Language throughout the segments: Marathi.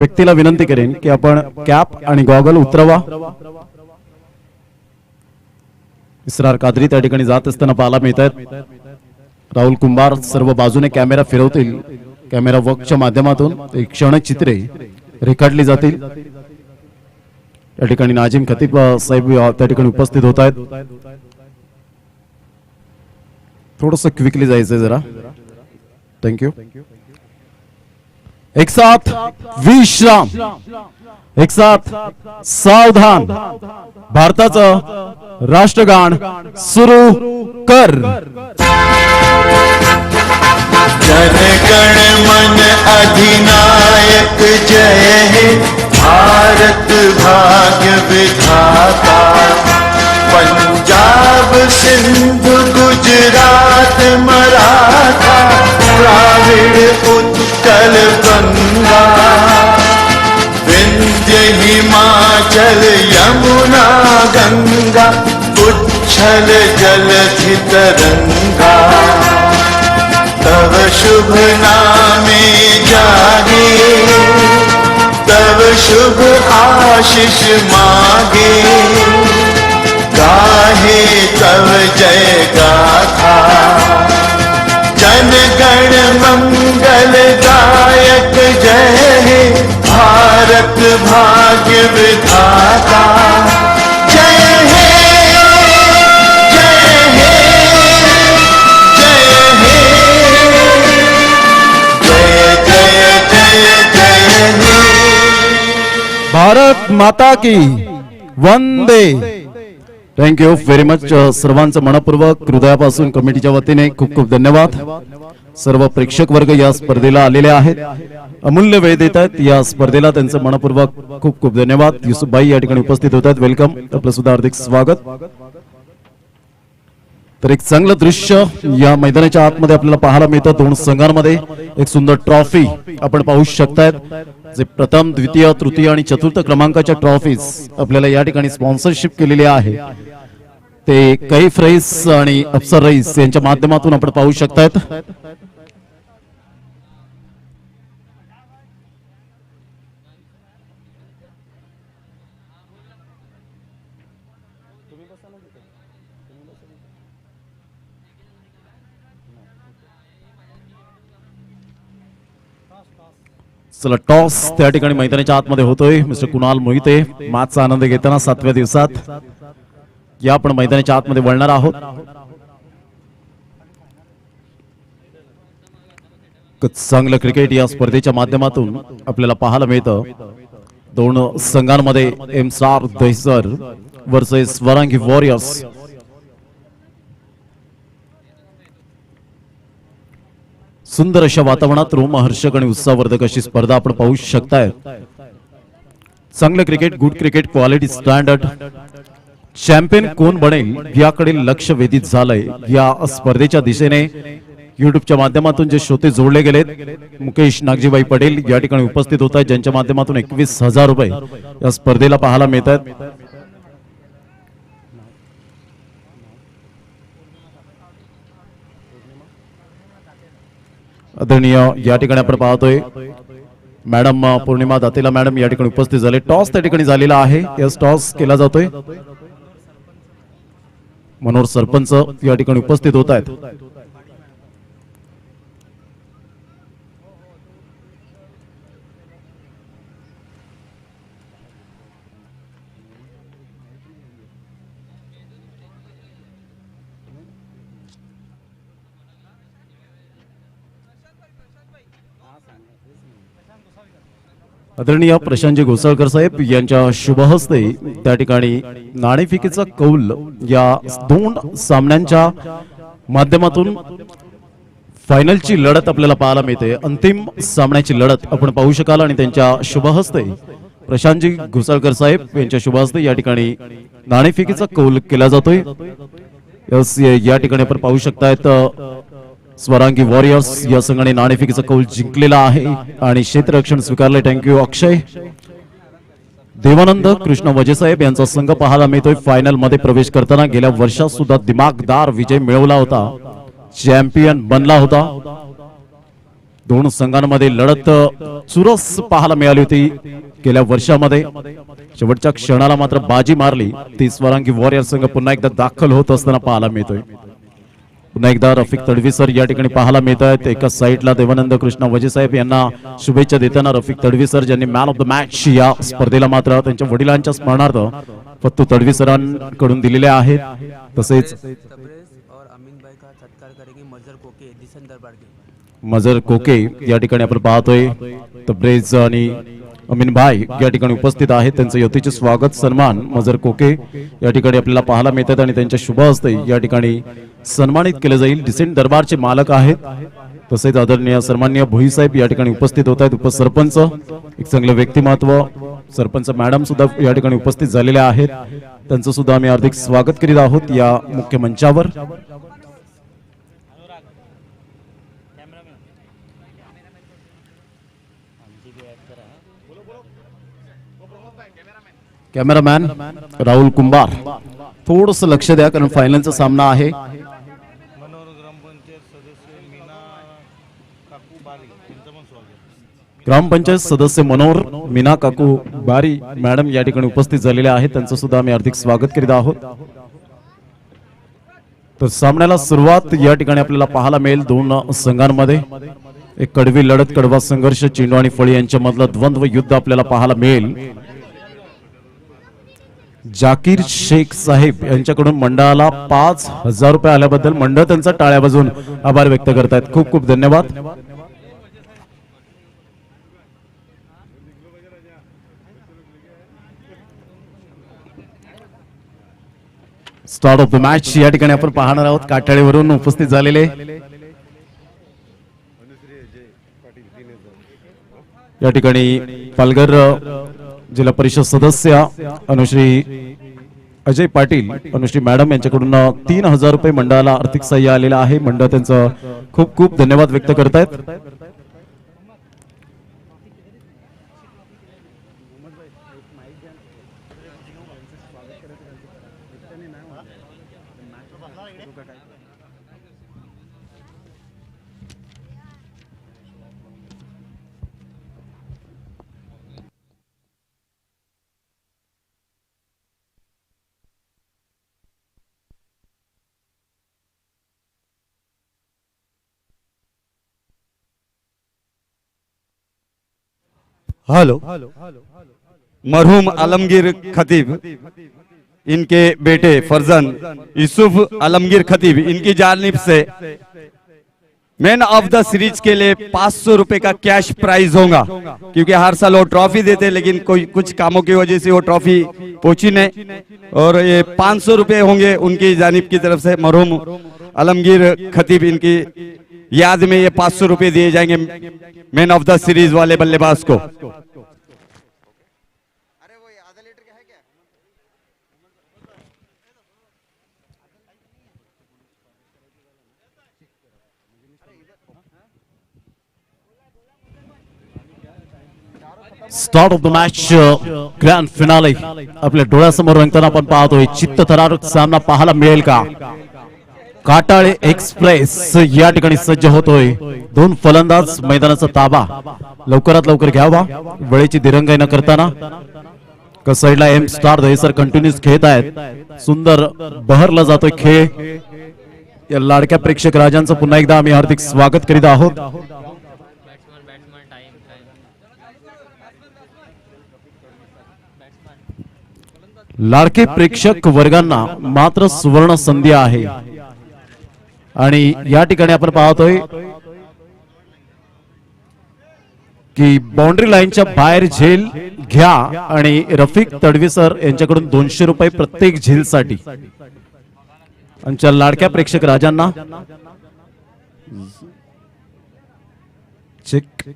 व्यक्तीला विनंती करेन की आपण कॅप आणि गॉगल उतरवा. इसरार कादरी त्या ठिकाणी जात असताना पाहायला मिळत आहेत. राहुल कुंभार सर्व बाजूने कॅमेरा फिरवतील. कॅमेरा वर्कच्या माध्यमातून एक क्षणचित्रे रेखाटली जातील. त्या ठिकाणी नाजिम खतीब साहेब त्या ठिकाणी उपस्थित होत आहेत. थोडस क्विकली जायचंय जरा. थँक्यू. एक साथ विश्राम, एक साथ सावधान. भारताचं राष्ट्रगान सुरू कर. जनगण मन अधिनायक जय हे भारत भाग्य विधाता. पंजाब सिंधु गुजरात मराठा द्राविड उत्कल गंगा. विंध्य हिमाचल यमुना गंगा उच्छल जलधि तरंगा. तव शुभ नामे जागे तव शुभ आशीष मागे. गाहे तव जय गाथा जन गण मंगल दायक जय हे भारत भाग्य विधाता. जय हे जय हे जय हे जय जय जय जय हे. भारत माता की वंदे. Thank you very much. सर्वांचं मनपूर्वक हृदयापासून कमिटीच्या वतीने खूप खूप धन्यवाद. सर्व प्रेक्षक वर्ग या स्पर्धेला आलेले आहेत, अमूल्य वेळ देत आहेत या स्पर्धेला. त्यांचं मनपूर्वक खूप खूप धन्यवाद. युसुफ भाई या ठिकाणी उपस्थित होत आहेत. वेलकम. आपलं सुद्धा हार्दिक स्वागत. तर एक चांगलं दृश्य या मैदानाच्या आतमध्ये आपल्याला पाहायला मिळतं. दोन संघांमध्ये एक सुंदर ट्रॉफी आपण पाहू शकतायत. जे प्रथम, द्वितीय, तृतीय आणि चतुर्थ क्रमांकाच्या ट्रॉफीज आपल्याला या ठिकाणी स्पॉन्सरशिप केलेली आहे. ते कैफ रईस आणि अफसर रईस यांच्या माध्यमातून आपण पाहू शकतायत. चला, टॉस त्या ठिकाणी मैदानाच्या आतमध्ये होतोय. मिस्टर कुणाल मोहिते मॅचचा आनंद घेताना 7व्या दिवसात या आपण मैदानाच्या आतमध्ये वळणार आहोत. चांगलं क्रिकेट या स्पर्धेच्या माध्यमातून आपल्याला पाहायला मिळतं. दोन संघांमध्ये एमसार दहिसर वर्सेस वरांगी वॉरियर्स. सुंदर अशा वातावरणात रोमहर्षक आणि उत्साहवर्धक अशी स्पर्धा आपण पाहू शकताय. चांगलं cricket, good cricket, quality standard. Champion कोण बनेल याकडे लक्ष वेधित झालंय. या स्पर्धेच्या दिशेने युट्यूबच्या माध्यमातून जे श्रोते जोडले गेलेत, मुकेश नागजीबाई पटेल या ठिकाणी उपस्थित होत आहेत, ज्यांच्या माध्यमातून 21,000 रुपये या स्पर्धेला पाहायला मिळत आहेत. आदरणीय या ठिकाणी आपण पाहतोय मॅडम पौर्णिमा दातेला मॅडम या ठिकाणी उपस्थित झाले. टॉस त्या ठिकाणी झालेला आहे. यस, टॉस केला जातोय. मनोहर सरपंच या ठिकाणी उपस्थित होत आहेत. आदरणीय प्रशांतजी घोसाळकर साहेब यांच्या शुभ हस्ते त्या ठिकाणी नाणेफेकीचा कौल या दोन सामन्यांच्या माध्यमातून फायनलची लढत आपल्याला पाहायला मिळते. अंतिम सामन्याची लढत आपण पाहू शकाल आणि त्यांच्या शुभ हस्ते प्रशांतजी घोसाळकर साहेब यांच्या शुभ हस्ते या ठिकाणी नाणेफेकीचा कौल केला जातोय. या ठिकाणी आपण पाहू शकतायत स्वरांगी वॉरियर्स या संघाने नाणेफेकीचा कौल जिंकलेला आहे आणि क्षेत्ररक्षण स्वीकारले. थँक्यू अक्षय. देवानंद कृष्ण वजेसाहेब यांचा संघ पाहायला मिळतोय फायनल मध्ये प्रवेश करताना. गेल्या वर्षात सुद्धा दिमागदार विजय मिळवला होता, चॅम्पियन बनला होता. दोन संघांमध्ये लढत चुरस पाहायला मिळाली होती गेल्या वर्षामध्ये. शेवटच्या क्षणाला मात्र बाजी मारली ती स्वरांगी वॉरियर संघ पुन्हा एकदा दाखल होत असताना पाहायला मिळतोय. पुन्हा एकदा रफिक तडवीसर या ठिकाणी पाहायला मिळत आहेत. एका साईडला देवानंद कृष्णा वजे साहेब यांना शुभेच्छा देताना रफिक तडवीसर ज्यांनी मॅन ऑफ द मॅच या स्पर्धेला मात्र त्यांच्या वडिलांच्या स्मरणार्थ फत्तू तडवीसरांकडून दिलेले आहेत. तसेच मजर कोके या ठिकाणी आपण पाहतोय. तब्रेज आणि अमीन भाई या ठिकाणी उपस्थित आहेत. त्यांचं यथेचे स्वागत सन्मान मजर कोके या ठिकाणी आपल्याला पाहायला मिळतात आणि त्यांच्या शुभ हस्ते या ठिकाणी सन्मानित केले जाईल. डिसेंट दरबारचे मालक आहेत. तसेच आदरणीय सन्माननीय भोईसाहेब या ठिकाणी उपस्थित होत आहेत. उपसरपंच एक चांगलं व्यक्तिमत्व सरपंच मॅडम सुद्धा या ठिकाणी उपस्थित झालेले आहेत. त्यांचं सुद्धा आम्ही हार्दिक स्वागत करीत आहोत या मुख्य मंचावर. कॅमेरामॅन राहुल कुंभार थोडस लक्ष द्या कारण फायनलचा सामना आहे. ग्रामपंचायत सदस्य मनोहर मीना काकू बारी मॅडम या ठिकाणी उपस्थित झालेले आहेत. त्यांचं सुद्धा आम्ही हार्दिक स्वागत करीत आहोत. तर सामन्याला सुरुवात या ठिकाणी आपल्याला पाहायला मिळेल दोन संघांमध्ये. एक कडवी लढत कडवा संघर्ष चेंडू आणि फळी यांच्या मधलं द्वंद्व युद्ध आपल्याला पाहायला मिळेल. जाकीर शेख साहेब यांच्याकडून मंडळाला 5,000 रुपये आल्याबद्दल मंडळ त्यांचा टाळ्या वाजवून आभार व्यक्त करतायत. खूप खूप धन्यवाद. स्टार्ट ऑफ द मॅच या ठिकाणी आपण पाहणार आहोत. काटाळीवरून उपस्थित झालेले या ठिकाणी पालघर जिल्हा परिषद सदस्य अनुश्री अजय पाटील अनुश्री मॅडम यांच्याकडून 3,000 रुपये मंडळाला आर्थिक सहाय्य आलेलं आहे. मंडळ त्यांचं खूप खूप धन्यवाद व्यक्त करतायत. हेलो मरहूम आलमगीर खतीब इनके बेटे फरजन यूसुफ आलमगीर खतीब इनकी जानिब से मैन ऑफ द सीरीज के लिए 500 रुपए का कैश प्राइज होगा, क्योंकि हर साल वो ट्रॉफी देते लेकिन कोई कुछ कामों की वजह से वो ट्रॉफी पहुंची नहीं, और ये 500 रुपए होंगे उनकी जानिब की तरफ से मरहूम आलमगीर खतीब इनकी याद में ये 500 रुपए दिए जाएंगे मैन ऑफ द सीरीज वाले बल्लेबाज को। Start of the match grand finale आपल्या डोळ्यासमोर रंगताना आपण पाहतोय. चित्तथरारक सामना पाहायला मिळेल का? काटाळे एक्सप्रेस या ठिकाणी सज्ज होतोय. दोन फलंदाज मैदानाचा ताबा लवकरात लवकर घ्यावा वेळेची दिरंगाई न करताना. साईडला एम स्टार दहेसर कंटिन्यूस खेळत आहेत. सुंदर बहरला जातोय खेळ. या लाडक्या प्रेक्षक राजांचं पुन्हा एकदा आम्ही हार्दिक स्वागत करीत आहोत. लाडके प्रेक्षक वर्गांना मात्र सुवर्ण संधी आहे आणि या ठिकाणी आपण पाहतोय की बाउंड्री लाईनच्या बाहेर झेल घ्या आणि रफिक तडवी सर यांच्याकडून 200 रुपये प्रत्येक झेलसाठी. आमच्या लाडक्या प्रेक्षक राजांना चेक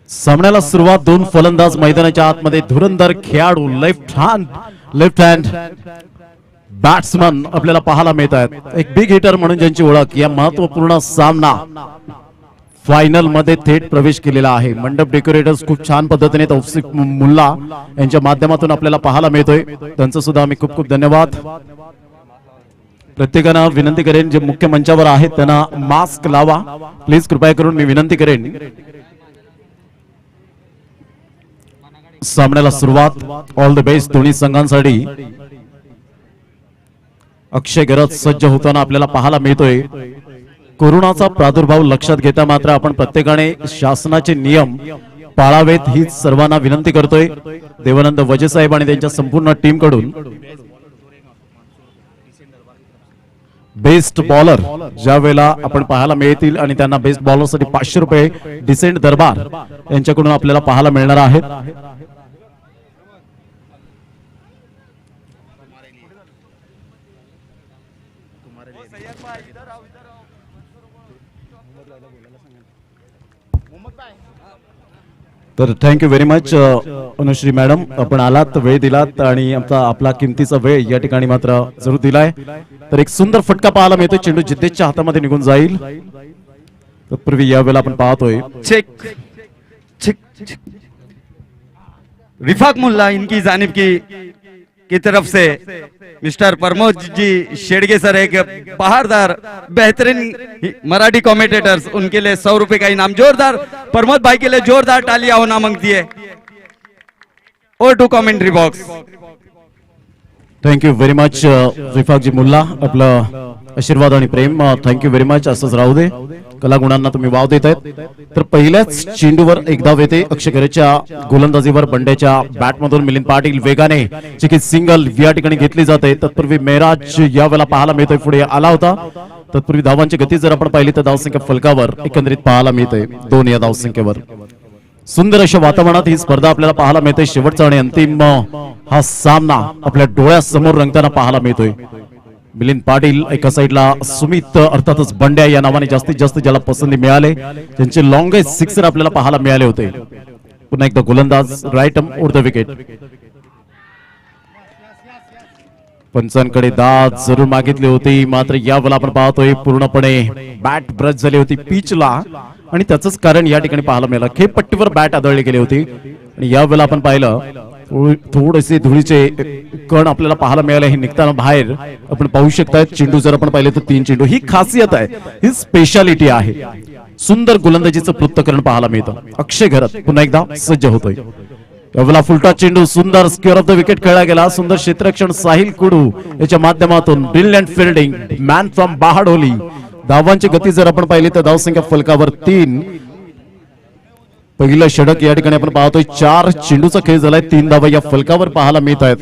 सामन्याला सुरुवात. दोन फलंदाज मैदानाच्या आतमध्ये धुरंधर खेळाडू लेफ्ट हँड बॅट्समन आपल्याला पाहायला मिळत आहेत. एक बिग हिटर म्हणून ज्यांची ओळख. या महत्वपूर्ण सामना फायनल मध्ये थेट प्रवेश केलेला आहे. मंडप डेकोरेटर्स खूप छान पद्धतीने तौफिक मुल्ला यांच्या माध्यमातून आपल्याला पाहायला मिळतोय. त्यांचं सुद्धा आम्ही खूप खूप धन्यवाद. प्रत्येकानं विनंती करेन जे मुख्य मंचावर आहेत त्यांना मास्क लावा प्लीज, कृपया करून मी विनंती करेन. सामन्याला सुरुवात. ऑल द बेस्ट दोन्ही संघांसाठी. अक्षय गरज सज्ज होताना आपल्याला पाहायला मिळतोय. कोरोनाचा प्रादुर्भाव लक्षात घेता मात्र आपण प्रत्येकाने शासनाचे नियम पाळावेत ही सर्वांना विनंती करतोय. देवानंद वजे साहेब आणि त्यांच्या संपूर्ण टीम कडून बेस्ट बॉलर ज्या वेळेला आपण पाहायला मिळतील आणि त्यांना बेस्ट बॉलर साठी 500 रुपये डिसेंट दरबार यांच्याकडून आपल्याला पाहायला मिळणार आहेत. तर thank you very much Anushree madam, आपण आलात, वेळ दिलात आणि आपला किमतीचा वेळ या ठिकाणी मात्र जरूर दिलाय. तर एक सुंदर फटका पाहायला मिळतोय. चेंडू जिद्देशच्या हातामध्ये निघून जाईल. तत्पूर्वी यावेळेला आपण पाहतोय चेक चेक चेक। रिफाक मुल्ला इनकी जानिब की तरफ से मिस्टर प्रमोद जी शेडगे सर एक बहारदार बेहतरीन मराठी कमेंटेटर्स, उनके लिए 100 रुपए का इनाम। जोरदार प्रमोद भाई के लिए जोरदार तालियां होना मांगती है। और to commentary box. Thank you very much Rifaqji Mulla, आपलं आशीर्वाद आणि प्रेम थँक्यू व्हेरी मच असंच राहू दे. कलागुणांना तुम्ही वाव देत आहेत. तर पहिल्याच चेंडूवर एक धाव येते. अक्षय गरजच्या गोलंदाजीवर बंड्याच्या बॅटमधून मिलिंद पाटील वेगाने चिकी सिंगल या ठिकाणी घेतली जाते. तत्पूर्वी मेहराज यावेळेला पाहायला मिळतोय पुढे आला होता. तत्पूर्वी धावांची गती जर आपण पाहिली तर धावसंख्या फलकावर एकंदरीत पाहायला मिळते 2 या धावसंख्येवर. सुंदर अशा वातावरणात ही स्पर्धा आपल्याला पाहायला मिळते. शेवटचा आणि अंतिम हा सामना आपल्या डोळ्यासमोर रंगताना पाहायला मिळतोय. मिलिंद पाटील एका साईडला, सुमित अर्थातच बंड्या या नावाने जास्तीत जास्त ज्याला पसंती मिळाले, त्यांचे लॉंगेस्ट सिक्सर आपल्याला पाहायला मिळाले होते. पुन्हा एकदा गोलंदाज राईट ओव्हर द विकेट. पंचांकडे दाद जरूर मागितली होती, मात्र यावेळेला आपण पाहतोय पूर्णपणे बॅट ब्रश झाली होती पिचला आणि त्याचंच कारण या ठिकाणी पाहायला मिळालं. खेळपट्टीवर बॅट आदळली गेली होती आणि यावेळेला आपण पाहिलं थोडेसे धुळीचे कण आपल्याला पाहायला मिळाले. हे निघताना बाहेर आपण पाहू शकता. चेंडू जर आपण पाहिले तर 3 चेंडू. ही खासियत आहे, ही स्पेशालिटी आहे. सुंदर गोलंदाजीचं पृथक्करण पाहायला मिळतं. अक्षय घरत पुन्हा एकदा सज्ज होतोय. यावेळेला फुलटा चेंडू, सुंदर स्क्वेअर ऑफ द विकेट खेळला गेला. सुंदर क्षेत्ररक्षण साहिल कुडू याच्या माध्यमातून ब्रिलियंट फिल्डिंग मॅन फ्रॉम बहाडोली. धावांची गती जर आपण पाहिली तर धावसंख्या फलकावर 3. पहिलं षटक या ठिकाणी आपण पाहतोय. 4 चेंडूचा खेळ झालाय. 3 धावा या फलकावर पाहायला मिळत आहेत.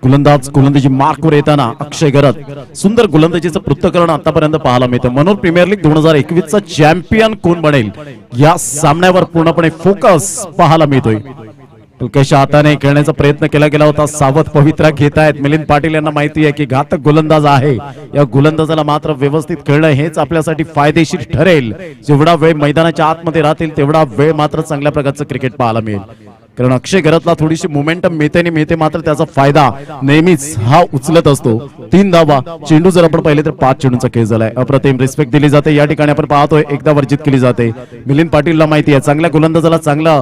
गोलंदाजी मार्कवर येताना अक्षय गरत सुंदर गोलंदाजीचं पृथक्करण आतापर्यंत पाहायला मिळतं. मनोर प्रीमियर लीग 2021 चा चॅम्पियन कोण बनेल या सामन्यावर पूर्णपणे फोकस पाहायला मिळतोय. हलक्याशा हाताने खेळण्याचा प्रयत्न केला गेला होता. सावध पवित्रा घेत आहेत मिलिंद पाटील यांना माहिती आहे की घातक गोलंदाज आहे. या गोलंदाजाला मात्र व्यवस्थित खेळणं हेच आपल्यासाठी फायदेशीर ठरेल. जेवढा वेळ मैदानाच्या आतमध्ये राहतील तेवढा वेळ मात्र चांगल्या प्रकारचं क्रिकेट पाहायला मिळेल. कारण अक्षय घरातला थोडीशी मोमेंटम मिळते मात्र त्याचा फायदा नेहमीच हा उचलत असतो. 3 धावा. चेंडू जर आपण पाहिले तर 5 चेंडूचा खेळ झालाय. अप्रतिम रिस्पेक्ट दिली जाते या ठिकाणी आपण पाहतोय. एकदा वर्जित केली जाते. मिलिंद पाटीलला माहिती आहे चांगल्या गोलंदाजाला चांगला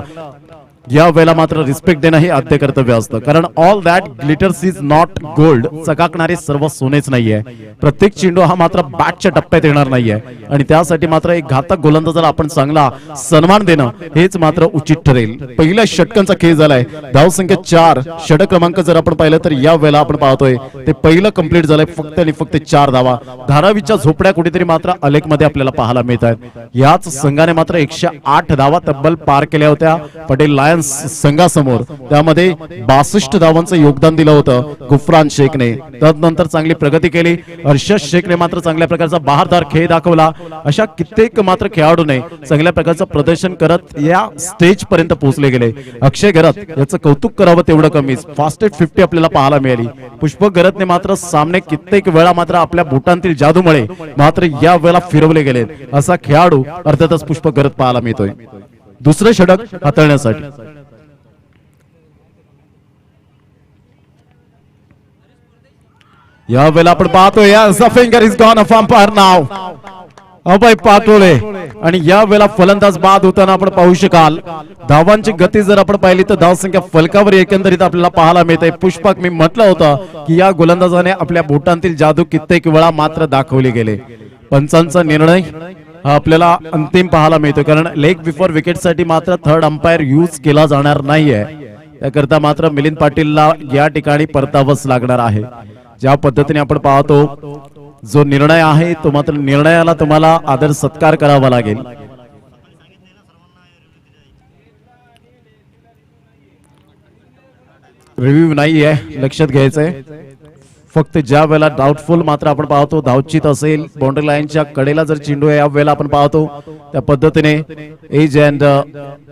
या वेळेला मात्र रिस्पेक्ट देणं हे आद्य कर्तव्य असतं. कारण all that glitters is not gold. चकाकणारे सर्व सोनेच नाहीये. प्रत्येक चेंडू हा मात्र बॅटच्या टप्प्यात येणार नाहीये आणि त्यासाठी मात्र एक घातक गोलंदाजाला आपण चांगला सन्मान देणं हेच मात्र उचित ठरेल. पहिल्या षटकांचा खेळ झालाय. धावसंख्या 4. षटक क्रमांक जर आपण पाहिलं तर या वेळेला आपण पाहतोय ते पहिलं कंप्लीट झालंय. फक्त आणि फक्त 4 धावा. धारावीच्या झोपड्या कुठेतरी मात्र अलेक मध्ये आपल्याला पाहायला मिळत आहेत. याच संघाने मात्र 108 धावा तब्बल पार केल्या होत्या पटेल संघासमोर. त्यामध्ये 62 धावांचं योगदान दिलं होतं गुफरान शेखने. त्यानंतर चांगली प्रगती केली. अर्शद शेखने मात्र चांगल्या प्रकारचा बहारदार खेळ दाखवला. अशा कित्येक मात्र खेळाडूने चांगल्या प्रकारचं प्रदर्शन करत या स्टेज पर्यंत पोहोचले गेले. अक्षय घरत याचं कौतुक करावं तेवढं कमीच. फास्टेस्ट 50 आपल्याला पाहायला मिळाली. पुष्पक घरतने मात्र सामने कित्येक वेळा मात्र आपल्या बोटांतील जादूमुळे मात्र या वेळेला फिरवले गेले. असा खेळाडू अर्थातच पुष्पक घरत पाहायला मिळतोय. दुसरं षटक हाताळण्यासाठी या वेळेला आपण पाहतोय finger is gone off umpire नाव. अभय पाटोळे आणि या वेळेला फलंदाज बाद होताना आपण पाहू शकाल. धावांची गती जर आपण पाहिली तर धावसंख्या फलकावर एकंदरीत आपल्याला पाहायला मिळते. पुष्पक, मी म्हटलं होतं की या गोलंदाजाने आपल्या बोटांतील जादू कित्येक वेळा मात्र दाखवले गेले. पंचांचा निर्णय हा आपल्याला अंतिम पाहायला मिळतो, कारण लेग बिफोर विकेट साठी मात्र थर्ड अंपायर यूज केला जाणार नाहीये. त्याकरता मात्र मिलिंद पाटीलला या ठिकाणी परतावंच लागणार आहे. ज्या पद्धतीने आपण पाहतो जो निर्णय आहे तो मात्र निर्णयाला तुम्हाला आदर सत्कार करावा लागेल. रिव्ह्यू नाहीये, लक्षात घ्यायचंय. फक्त ज्या वेळेला डाऊटफुल मात्र आपण पाहतो धावचित असेल, बाउंड्री लाईनच्या कडेला जर चेंडू आहे या वेळेला आपण पाहतो त्या पद्धतीने एज अँड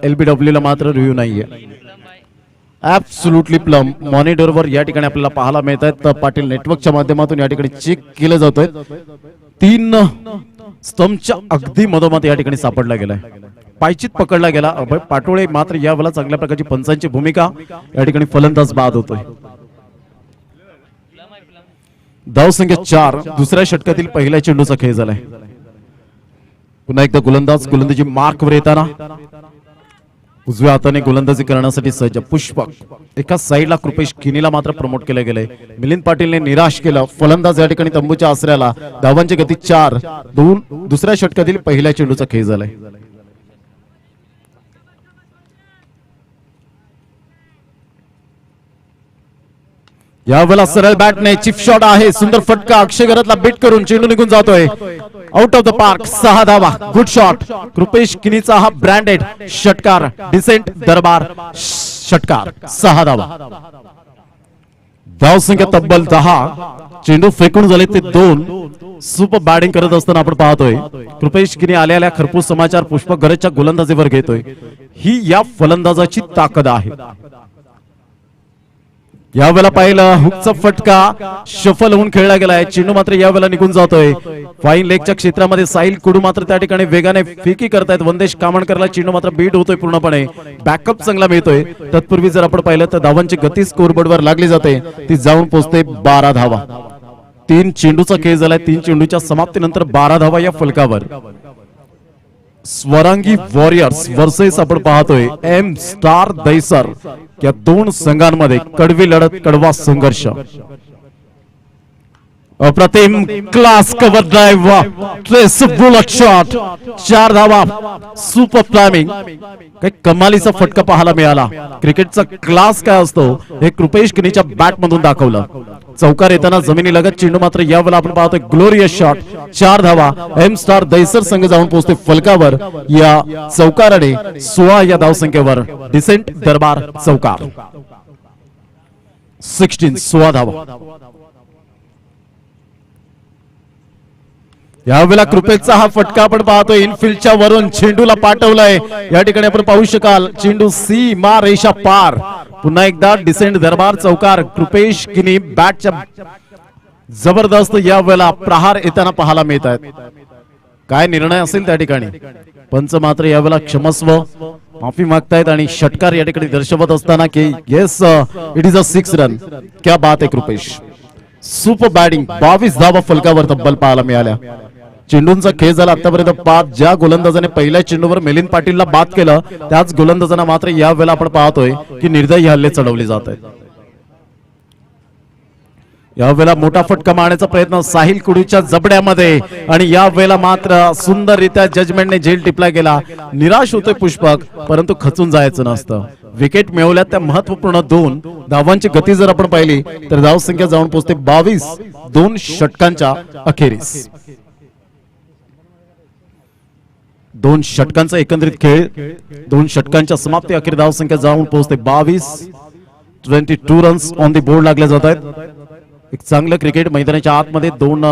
LBW ला मात्र रिव्ह्यू नाहीये. ऍब्सोल्युटली प्लम मॉनिटरवर या ठिकाणी आपल्याला पाहायला मिळत आहेत. पाटील नेटवर्कच्या माध्यमातून या ठिकाणी चेक केलं जातोय. 3 स्टंपच्या अगदी मधोमध या ठिकाणी सापडला गेलाय, पायचीत पकडला गेला. अभय पाटोळे मात्र या वेळेला चांगल्या प्रकारची पंचांची भूमिका, या ठिकाणी फलंदाज बाद होतोय. धावसंख्या 4. दुसऱ्या षटकातील पहिल्या चेंडूचा खेळ झालाय. पुन्हा एकदा गोलंदाजी मार्कवर येताना उजव्या हाताने गोलंदाजी करण्यासाठी सज्ज. पुष्पक एका साईडला कृपेश किनीला मात्र प्रमोट केलं गेलंय. मिलिंद पाटीलने निराश केलं फलंदाज या ठिकाणी तंबूच्या आसऱ्याला. धावांची गती 4-2. दुसऱ्या षटकातील पहिल्या चेंडूचा खेळ झालाय. यावेळेला सरळ बॅटने चिप शॉट आहे, सुंदर फटका अक्षय घरातला बीट करून चेंडू निघून जातोय आउट ऑफ द पार्क. 6 धावा. Good shot. कृपेश किनीचा हा ब्रँडेड षटकार, डिसेंट दरबार षटकार. 6 धावा. धावसंख्या तब्बल 10. चेंडू फेकून झाले ते 2. सुपर बॅटिंग करत असताना आपण पाहतोय कृपेश किनी आलेल्या खरपूस समाचार पुष्पक गरजच्या गोलंदाजीवर घेतोय. ही या फलंदाजाची ताकद आहे. यावेळेला पाहिलं हुकचा फटका शफल होऊन खेळला गेलाय. चेंडू मात्र यावेळेला निघून जातोय फाईन लेगच्या क्षेत्रामध्ये. साहिल कुडू मात्र त्या ठिकाणी वेगाने फेकी करतायत. वंदेश कामणकरला चेंडू मात्र बीट होतोय पूर्णपणे. बॅकअप चांगला मिळतोय. तत्पूर्वी जर आपण पाहिलं तर धावांची गती स्कोरबोर्डवर लागली जाते, ती जाऊन पोहोचते 12 धावा. 3 चेंडूचा खेळ झालाय. 3 चेंडूच्या समाप्तीनंतर 12 धावा या फलकावर. स्वरांगी वॉरियर्स वर्सेस आपण पाहतोय एम स्टार दैसर या 2 संघांमध्ये कडवी लढत, कडवा संघर्ष. अप्रतिम class cover drive, trace bullet shot. 4 धावा. Super planning. काही कमालीचा फटका पाहायला मिळाला. क्रिकेटचा क्लास काय असतो हे कृपेश किनीच्या बॅट मधून दाखवलं. चौकार येताना जमिनी लगत चेंडू मात्र यावेळेला आपण पाहतोय ग्लोरियस शॉट. 4 धावा. एम स्टार दैसर संघ जाऊन पोहोचते फलकावर. या चौकाराने 16 या धावसंख्येवर डिसेंट दरबार चौकार. 16 धावा. यावेळेला कृपेशचा हा फटका आपण पाहतोय इनफिल्डच्या वरून चेंडूला पाठवलाय. या ठिकाणी आपण पाहू शकाल चेंडू सीमा रेषा पार. पुन्हा एकदा डिसेंट दरबार चौकार. कृपेश किनी बॅटच्या जबरदस्त यावेळेला प्रहार येताना पाहायला मिळत आहेत. काय निर्णय असेल त्या ठिकाणी. पंच मात्र यावेळेला क्षमस्व माफी मागतायत आणि षटकार या ठिकाणी दर्शवत असताना की yes it is a 6 run. क्या बात आहे कृपेश. Super batting. 22 धावा फलकावर तब्बल पाहायला मिळाल्या. चेंडूंचा खेळ झाला आतापर्यंत 5. ज्या गोलंदाजाने पहिल्या चेंडूवर मिलिंद पाटीलला बाद केलं त्याच गोलंदाजांना मात्र या वेळेला आपण पाहतोय की निर्दयी हल्ले चढवले जात आहेत. यावेळेला मोठा फटका मारण्याचा प्रयत्न साहिल कुडूच्या जबड्यामध्ये आणि या वेळेला मात्र सुंदररित्या जजमेंटने झेल टिपला गेला. निराश होतोय पुष्पक, परंतु खचून जायचं नसतं. विकेट मिळवल्या त्या महत्वपूर्ण 2 धावांची गती जर आपण पाहिली तर धावसंख्या जाऊन पोहोचते 22. 2 षटकांच्या अखेरीस. 2 षटकांचा एकंदरीत खेळ. 2 षटकांच्या समाप्ती अखेर धावसंख्या जाऊन पोहोचते 22. 22 रन्स ऑन द बोर्ड लागले जात आहेत. एक चांगलं क्रिकेट मैदानाच्या आतमध्ये 2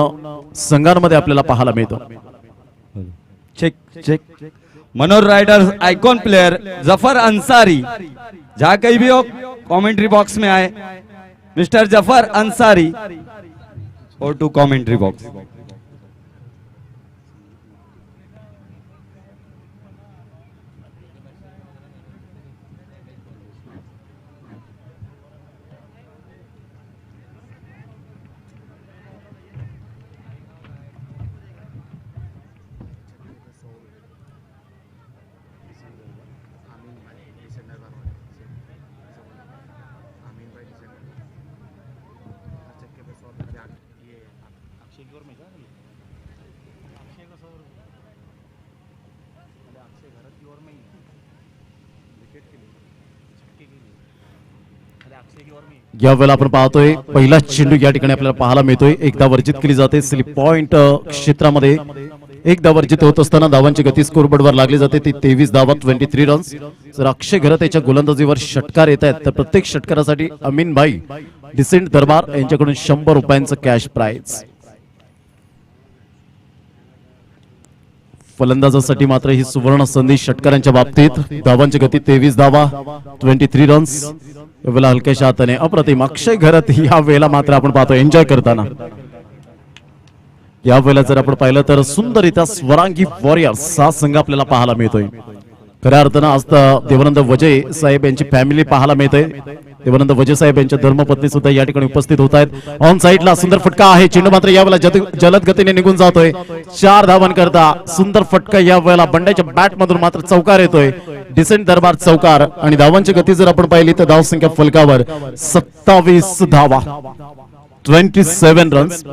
संघांमध्ये आपल्याला पाहायला मिळतं. Check check. Manor riders icon player Zafar Ansari, जहां कहीं भी हो कमेंट्री बॉक्स में आए. मिस्टर जफर अंसारी और टू कमेंट्री बॉक्स. यावेळेला आपण पाहतोय पहिला चेंडू या ठिकाणी आपल्याला पाहायला मिळतोय. एकदा वर्जित केली जाते स्लिप पॉइंट क्षेत्रामध्ये. एकदा वर्जित होत असताना धावांची गती स्कोरबोर्डवर लागली जाते ती 23 धावा 23 रन्स. जर अक्षय घरत याच्या गोलंदाजीवर षटकार येत आहेत तर प्रत्येक षटकारासाठी अमीन भाई डिसेंट दरबार यांच्याकडून 100 रुपयांचं कॅश प्राइज. फलंदाजासाठी मात्र ही सुवर्ण संधी षटकारांच्या बाबतीत. धावांची गती 23 धावा 23 रन्स. यावेळेला हलक्याशा हाताने अप्रतिम अक्षय घरत या वेळेला मात्र आपण पाहतो एन्जॉय करताना. या वेळेला जर आपण पाहिलं तर सुंदररित्या स्वरांगी वॉरियर्स हा संघ आपल्याला पाहायला मिळतोय. खऱ्या अर्थानं आज देवानंद वजय साहेब यांची फॅमिली पाहायला मिळते. देवानंद वजय साहेब यांच्या धर्मपत्नी सुद्धा या ठिकाणी उपस्थित होत आहेत. ऑन साइडला सुंदर फटका आहे. चेंडू मात्र यावेळेला जलद गतीने निघून जातोय. 4 धावांकरता सुंदर फटका या वेळेला बंड्याच्या बॅट मधून मात्र चौकार येतोय. डिसेंट दरबार चौकार आणि धावांची गती जर आपण पाहिली तर धाव संख्या फलकावर 27 धावा 27 रन्स.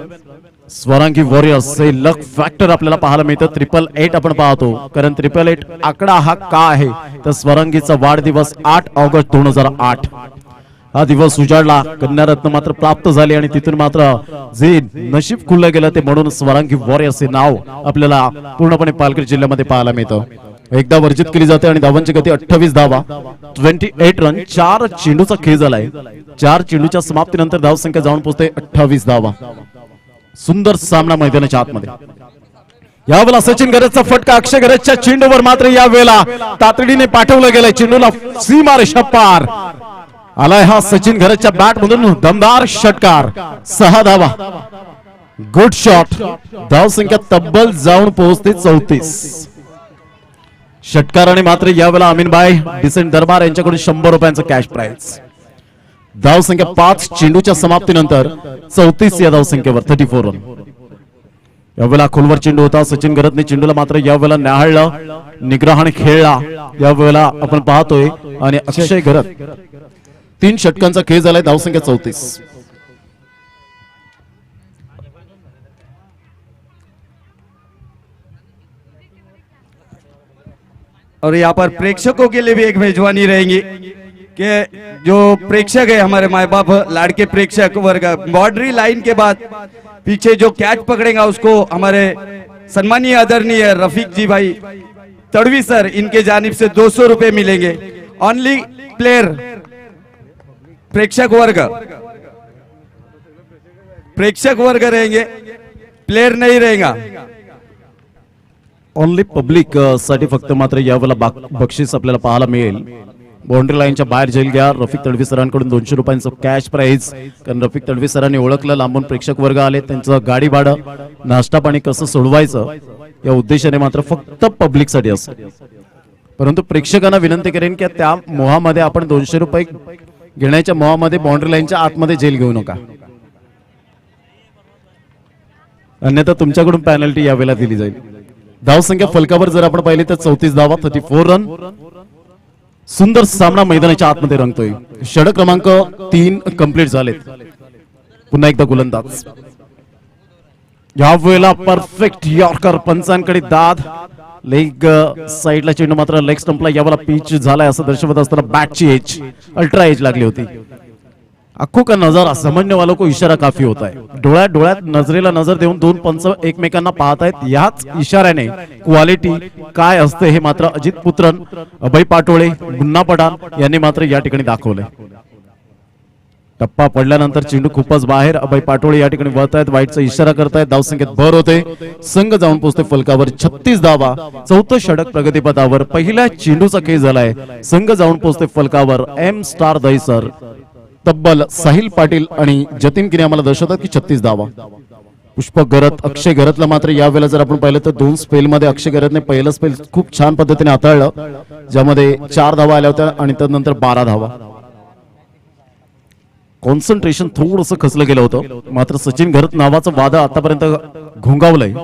स्वरांगी वॉरियर्स हे लक फॅक्टर आपल्याला पाहायला मिळतं. 888 आपण पाहतो कारण 888 आकडा हा का आहे तर स्वरांगीचा वाढदिवस 8 ऑगस्ट 2008 हा दिवस उजाडला. कन्यारत्न मात्र प्राप्त झाली आणि तिथून मात्र जे नशीब खुललं गेलं ते म्हणून स्वरांगी वॉरियर्स हे नाव आपल्याला पूर्णपणे पालघर जिल्ह्यामध्ये पाहायला मिळतं. एकदा वर्जित केली जाते आणि धावांची गती 28 धावा 28 रन. 4 चेंडूचा खेळ झालाय. 4 चेंडूच्या समाप्तीनंतर धावसंख्या जाऊन पोहोचते 28 धावा. सुंदर सामना मैदानाच्या आतमध्ये. यावेळेला सचिन घरतचा फटका अक्षय घरतच्या चेंडूवर मात्र या वेळेला तातडीने पाठवलं गेलंय. चेंडूला सीमा रेषा पार आलाय हा सचिन घरतच्या बॅट मधून दमदार षटकार. 6 धावा. Good shot. धाव संख्या तब्बल जाऊन पोहोचते 34. षटकाराने मात्र यावेळेला अमीनबाई डिसेंट दरबार यांच्याकडून 100 रुपयांचं कॅश प्राइज. धाव संख्या 5 चेंडूच्या समाप्तीनंतर 34 या धाव संख्येवर 34 रन. यावेळेला खोलवर चेंडू होता. सचिन घरतने चेंडूला मात्र यावेळेला न्याहाळलं निग्रहाने खेळला. यावेळेला आपण पाहतोय आणि अक्षय घरत 3 षटकांचा खेळ झालाय. धाव संख्या 34. और यहाँ पर प्रेक्षकों के लिए भी एक मेजबानी रहेंगी कि जो प्रेक्षक है हमारे माए बाप लाड़के प्रेक्षक वर्ग बाउंड्री लाइन के बाद पीछे जो कैच पकड़ेगा उसको हमारे सम्मानीय आदरणीय रफीक जी भाई तड़वी सर इनके जानिब से 200 रुपए मिलेंगे. ओनली प्लेयर प्रेक्षक वर्ग रहेंगे. प्लेयर नहीं रहेगा. ओनली पब्लिक साठी फक्त मात्र यावेळेला बक्षीस आपल्याला पाहायला मिळेल. बाउंड्री लाईनच्या बाहेर जाईल घ्या. रफिक तडवी सरांकडून 200 रुपयांचं कॅश प्राइज. कारण रफिक तडवी सरांनी ओळखलं लांबून प्रेक्षक वर्ग आले त्यांचं गाडी भाडं नाश्ता पाणी कसं सोडवायचं या उद्देशाने मात्र फक्त पब्लिक साठी असतं. परंतु प्रेक्षकांना विनंती करेन की त्या मोहामध्ये आपण 200 रुपये घेण्याच्या मोहामध्ये बाउंड्री लाईनच्या आतमध्ये जेल घेऊ नका. अन्यथा तुमच्याकडून पेनल्टी यावेळेला दिली जाईल. धाव संख्या फलकावर जर आपण पाहिली तर 34 धावा 34 रन. सुंदर सामना मैदानाच्या आतमध्ये रंगतोय. षटक क्रमांक 3 कंप्लीट झालेत. पुन्हा एकदा गोलंदाज. यावेळेला परफेक्ट यॉर्कर पंचांकडे दाद. लेग साइडला चेंडू मात्र लेग स्टंपला यावेळेला पिच झालाय असं दर्शवत असताना बॅटची एज अल्ट्रा एज लागली होती. आंखों का नजारा समझने वालों को इशारा काफी होता है. डोळ्यात डोळ्यात नजरेला नजर देऊन 2 पंच एकमेकांना पाहतायत. याच इशाऱ्याने क्वालिटी काय असते हे मात्र अजित पुत्रन अभय पाटोळे मुन्ना पठाण यांनी मात्र या ठिकाणी दाखवले. टप्पा पडल्यानंतर चेंडू खूपच बाहेर. अभय पाटोळे या ठिकाणी वळतायत वाईटचा इशारा करतायत. धावसंख्येत भर होते. संघ जाऊन पोहोचते फलकावर 36 धावा. 4थं षटक प्रगतीपथावर. पहिल्या चेंडूचा खेळ झालाय. संघ जाऊन पोहोचते फलकावर. एम स्टार दहीसर तब्बल साहिल पाटील आणि जतीन किने आम्हाला दर्शवतात की 36 धावा. पुष्पक घरत अक्षय घरतला मात्र यावेळेला जर आपण पाहिलं तर 2 स्पेल मध्ये अक्षय घरतने पहिलं स्पेल खूप छान पद्धतीने हाताळलं ज्यामध्ये 4 धावा आल्या होत्या आणि त्यानंतर 12 धावा. कॉन्सन्ट्रेशन थोडंसं खचलं गेलं होतं. मात्र सचिन घरत नावाचं वादळ आतापर्यंत घोंगावलंय.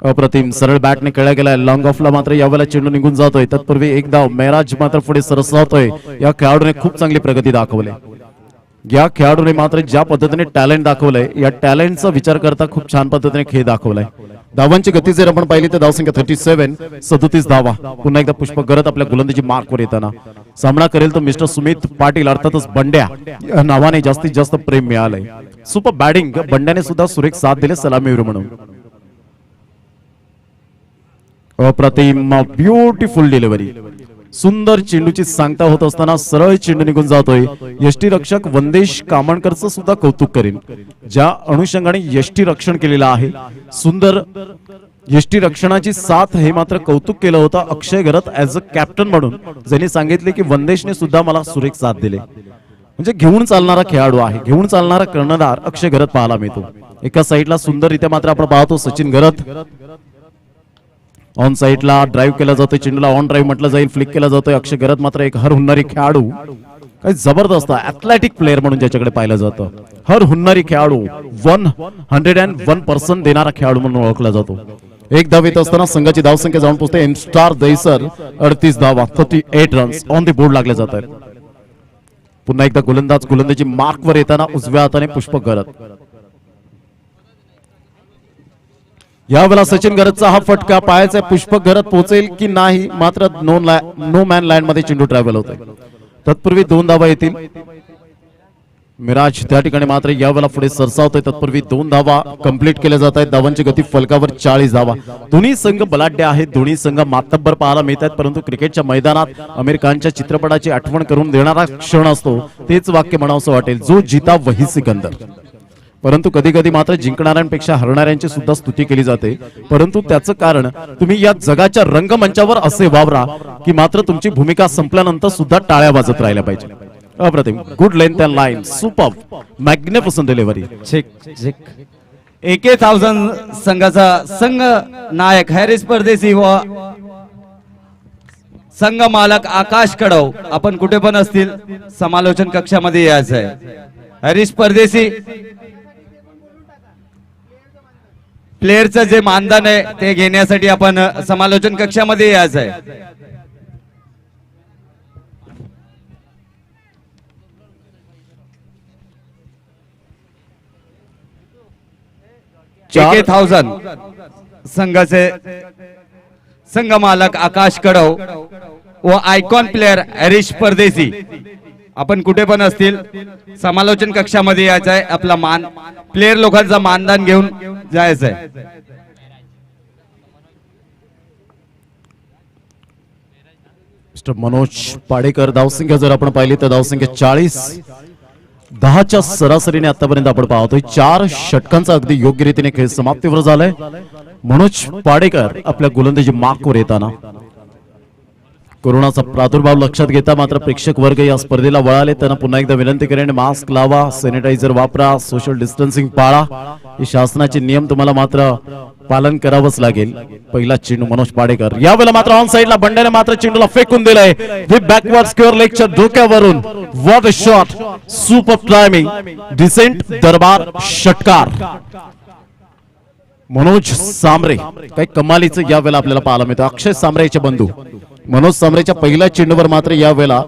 अप्रतिम सरळ बॅटने खेळला गेलाय. लॉंग ऑफला मात्र यावेळेला चेंडू निघून जातोय. तत्पूर्वी एक धाव. मेराज मात्र पुढे सरसावतोय. या खेळाडूने खूप चांगली प्रगती दाखवली. या खेळाडूने मात्र ज्या पद्धतीने टॅलेंट दाखवलंय या टॅलेंटचा विचार करता खूप छान पद्धतीने खेळ दाखवलाय. धावांची गती जर आपण पाहिली तर धावसंख्या 37 37 धावा. पुन्हा एकदा पुष्पक गरत आपल्या गोलंदाजी मार्कवर येताना सामना करेल तो मिस्टर सुमित पाटील अर्थातच बंड्या या नावाने जास्तीत जास्त प्रेम मिळालंय. सुपर बॅटिंग बंड्याने सुद्धा सुरेख साथ दिले सलामीवीर म्हणून. अप्रतिम ब्युटिफुल डिलिव्हरी. सुंदर चेंडूची सांगता होत असताना सरळ चेंडू निघून जातोय. यष्टीरक्षक वंदेश कामणकरचं सुद्धा कौतुक करेन ज्या अनुषंगाने यष्टीरक्षण केलेलं आहे. सुंदर यष्टीरक्षणाची साथ हे मात्र कौतुक केलं होतं अक्षय घरत ऍज अ कॅप्टन म्हणून ज्यांनी सांगितले की वंदेशने सुद्धा मला सुरेख साथ दिले. म्हणजे घेऊन चालणारा खेळाडू आहे, घेऊन चालणारा कर्णधार अक्षय घरत पाहायला मिळतो. एका साईडला सुंदररित्या मात्र आपण पाहतो सचिन घरत ऑन साइडला ड्राईव्ह केला जातोय. चेंडूला ऑन ड्राईव्ह म्हटलं जाईल, फ्लिक केला जातोय. अक्षय घरत मात्र एक हर हुन्नरी खेळाडू, काही जबरदस्त ऍथलेटिक प्लेअर म्हणून ज्याच्याकडे पाहिलं जातं. हर हुन्नरी खेळाडू 101% देणारा खेळाडू म्हणून ओळखला जातो. एक धाव येत असताना संघाची धावसंख्या जाऊन पोहोचते एम स्टार दहिसर 38 धावा 38 रन्स ऑन द बोर्ड लागले जात आहेत. पुन्हा एकदा गोलंदाजी मार्कवर येताना उजव्या हाताने पुष्पक घरत. यावेळेला सचिन घरतचा हा फटका पायाचा पुष्पक घरत पोहोचेल की नाही मात्र नो मॅन लँड मध्ये चेंडू ट्रॅव्हल होतोय. तत्पूर्वी 2 धावा येतील. मिराज त्या ठिकाणी मात्र यावेळेला पुढे सरसावतोय. तत्पूर्वी 2 धावा कंप्लीट केल्या जात आहेत. धावांची गती फलकावर 40 धावा. दोन्ही संघ बलाढ्य आहेत, दोन्ही संघ मातब्बर पाहायला मिळतात. परंतु क्रिकेटच्या मैदानात आमिर खानच्या चित्रपटाची आठवण करून देणारा क्षण असतो. तेच वाक्य म्हणावंसं वाटेल, जो जीता वही सिकंदर. परंतु कधी कधी मात्र जिंकणाऱ्यांपेक्षा हरणाऱ्यांची सुद्धा स्तुती केली जाते. परंतु त्याचं कारण तुम्ही या जगाच्या रंगमंचावर असे वावरा की मात्र तुमची भूमिका संपल्यानंतर सुद्धा टाळ्या वाजत राहिल्या पाहिजे. अप्रतिम good length and line super magnificent delivery. Check check. AK1000 संघाचा संघ नायक हॅरिस परदेसी व संघ मालक आकाश कडव आपण कुठे पण असतील समालोचन कक्षामध्ये यायचं आहे. हॅरिस परदेसी प्लेअरचं जे मानधन आहे ते घेण्यासाठी आपण समालोचन कक्षामध्ये यायचं आहे. AK1000 संघाचे संघ मालक आकाश कडव व आयकॉन प्लेअर हरीश परदेसी आपण कुठे पण असतील समालोचन कक्षामध्ये यायचं आहे. आपला प्लेअर लोकांचा मानधन घेऊन जायचं आहे. मिस्टर मनोज पाडेकर धावसंख्या जर आपण पाहिली तर धावसंख्या 40 10च्या सरासरीने आतापर्यंत आपण पाहतोय. 4 षटकांचा अगदी योग्य रीतीने खेळ समाप्तीवर झालाय. मनोज पाडेकर आपल्या गोलंदाजी मार्कवर येताना कोरोनाचा प्रादुर्भाव लक्षात घेता मात्र प्रेक्षक वर्ग या स्पर्धेला वळाले. त्यांना पुन्हा एकदा विनंती करेन, मास्क लावा, सॅनिटायझर वापरा, सोशल डिस्टन्सिंग पाळा. हे शासनाचे नियम तुम्हाला मात्र पालन करावंच लागेल. पहिला चेंडू मनोज पाडेकर. यावेळेला मात्र ऑन साइडला बंड्याने मात्र चेंडूला फेकून दिलाय. बॅकवर्ड स्क्वेअर लेगच्या डोक्यावरून. What a shot, super timing, decent दरबार षटकार. मनोज सांबरे काही कमालीचं यावेळेला आपल्याला पाहायला मिळतं. अक्षय सांबरेचे बंधू मनोज सांबरेच्या पहिल्या चेंडूवर मात्र यावेळेला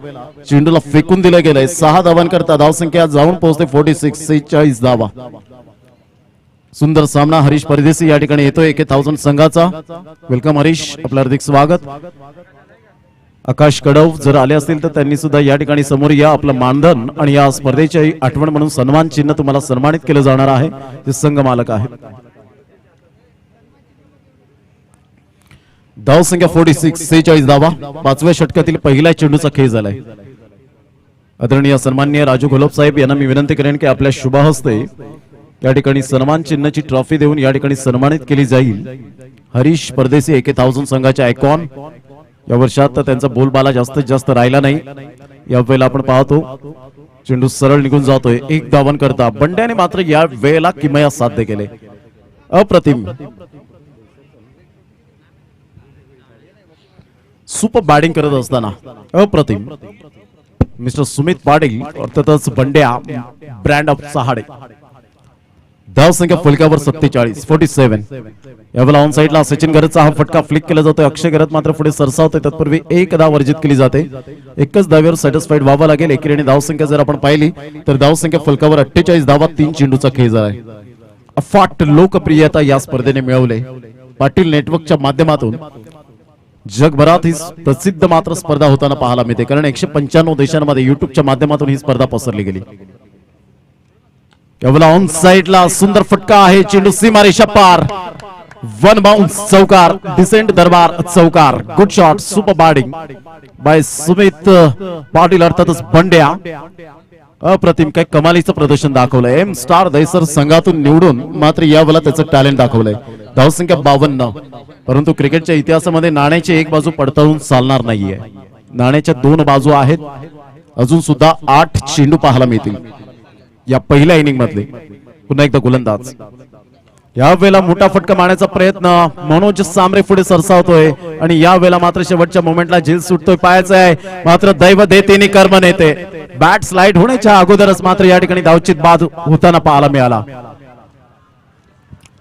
चेंडूला फेकून दिलं गेलंय. 6 धावांकरता धावसंख्या जाऊन पोहोचते 46 धावा. सुंदर सामना. हरीश परदेसी या ठिकाणी येतोय AK1000 संघाचा. वेलकम हरीश, आपलं हार्दिक स्वागत. आकाश कडव जर आले असतील तर त्यांनी सुद्धा या ठिकाणी समोर या. आपलं मानधन आणि या स्पर्धेची आठवण म्हणून सन्मान चिन्ह तुम्हाला सन्मानित केलं जाणार आहे. ते संघ मालक आहेत. धावसंख्या 46 धावा. 5व्या षटकातील पहिल्या चेंडूचा खेळ झालाय. आदरणीय सन्माननीय राजू घोलप साहेब यांना मी विनंती करेन की आपल्या शुभ हस्ते या ठिकाणी सन्मान चिन्हाची ट्रॉफी देऊन या ठिकाणी सन्मानित केली जाईल. हरीश परदेसी AK1000 संघाचे आयकॉन. या वर्षात त्यांचा बोलबाला जास्तीत जास्त राहिला नाही. या वेळेला आपण पाहतो चेंडू सरळ निघून जातोय. 1 धावांकरता बंड्याने मात्र या वेळेला किमया साध्य केले. अप्रतिम सुपर बॅटिंग करत असताना अप्रतिम मिस्टर सुमित पाटील अर्थातच बंड्या ब्रँड ऑफ सहाडे धावसंख्या फलकावर 47 यावेळेला ऑन साइडला सचिन गरजचा हा फटका फ्लिक केला जातोय. अक्षय गरज मात्र पुढे सरसावतोय. तत्पूर्वी एक धाव वर्जित केली जाते. एकच धावेवर सॅटिस्फाईड व्हावं लागेल. एकेरी धावसंख्या जर आपण पाहिली तर धावसंख्या फलकावर 48 धावा 3 चेंडूचा खेळ झाला आहे. अफाट लोकप्रियता या स्पर्धेने मिळवले. पाटील नेटवर्कच्या माध्यमातून जगभरात ही प्रसिद्ध मात्र स्पर्धा होताना पाहायला मिळते, कारण 195 देशांमध्ये युट्यूबच्या माध्यमातून ही स्पर्धा पसरली गेली. केवळ ऑन साइडला सुंदर फटका आहे. चेंडू सीमारेषा पार. वन बाउंस चौकार. डिसेंट दरबार चौकार. Good shot. Super batting by Sumit Patil अर्थातच बंड्या. अप्रतिम काय कमालीचं प्रदर्शन दाखवलंय. एम स्टार दैसर संघातून निवडून मात्र यावेळेला त्याचं टॅलेंट दाखवलंय. धावसंख्या 52. परंतु क्रिकेटच्या इतिहासामध्ये नाण्याची एक बाजू पडताळून चालणार नाहीये. नाण्याच्या 2 बाजू आहेत. अजून सुद्धा 8 चेंडू पाहायला मिळतील या पहिल्या इनिंग मधले. पुन्हा एकदा गोलंदाज. यावेळेला मोठा फटका मारण्याचा प्रयत्न. मनोज सांबरे पुढे सरसावतोय आणि यावेळेला मात्र शेवटच्या मोमेंटला झेल सुटतोय. पायाचं आहे मात्र दैव देतेने कर्म नेते. बॅट स्लाइड होण्याच्या अगोदरच मात्र या ठिकाणी धावचित बाद होताना पाहायला मिळाला.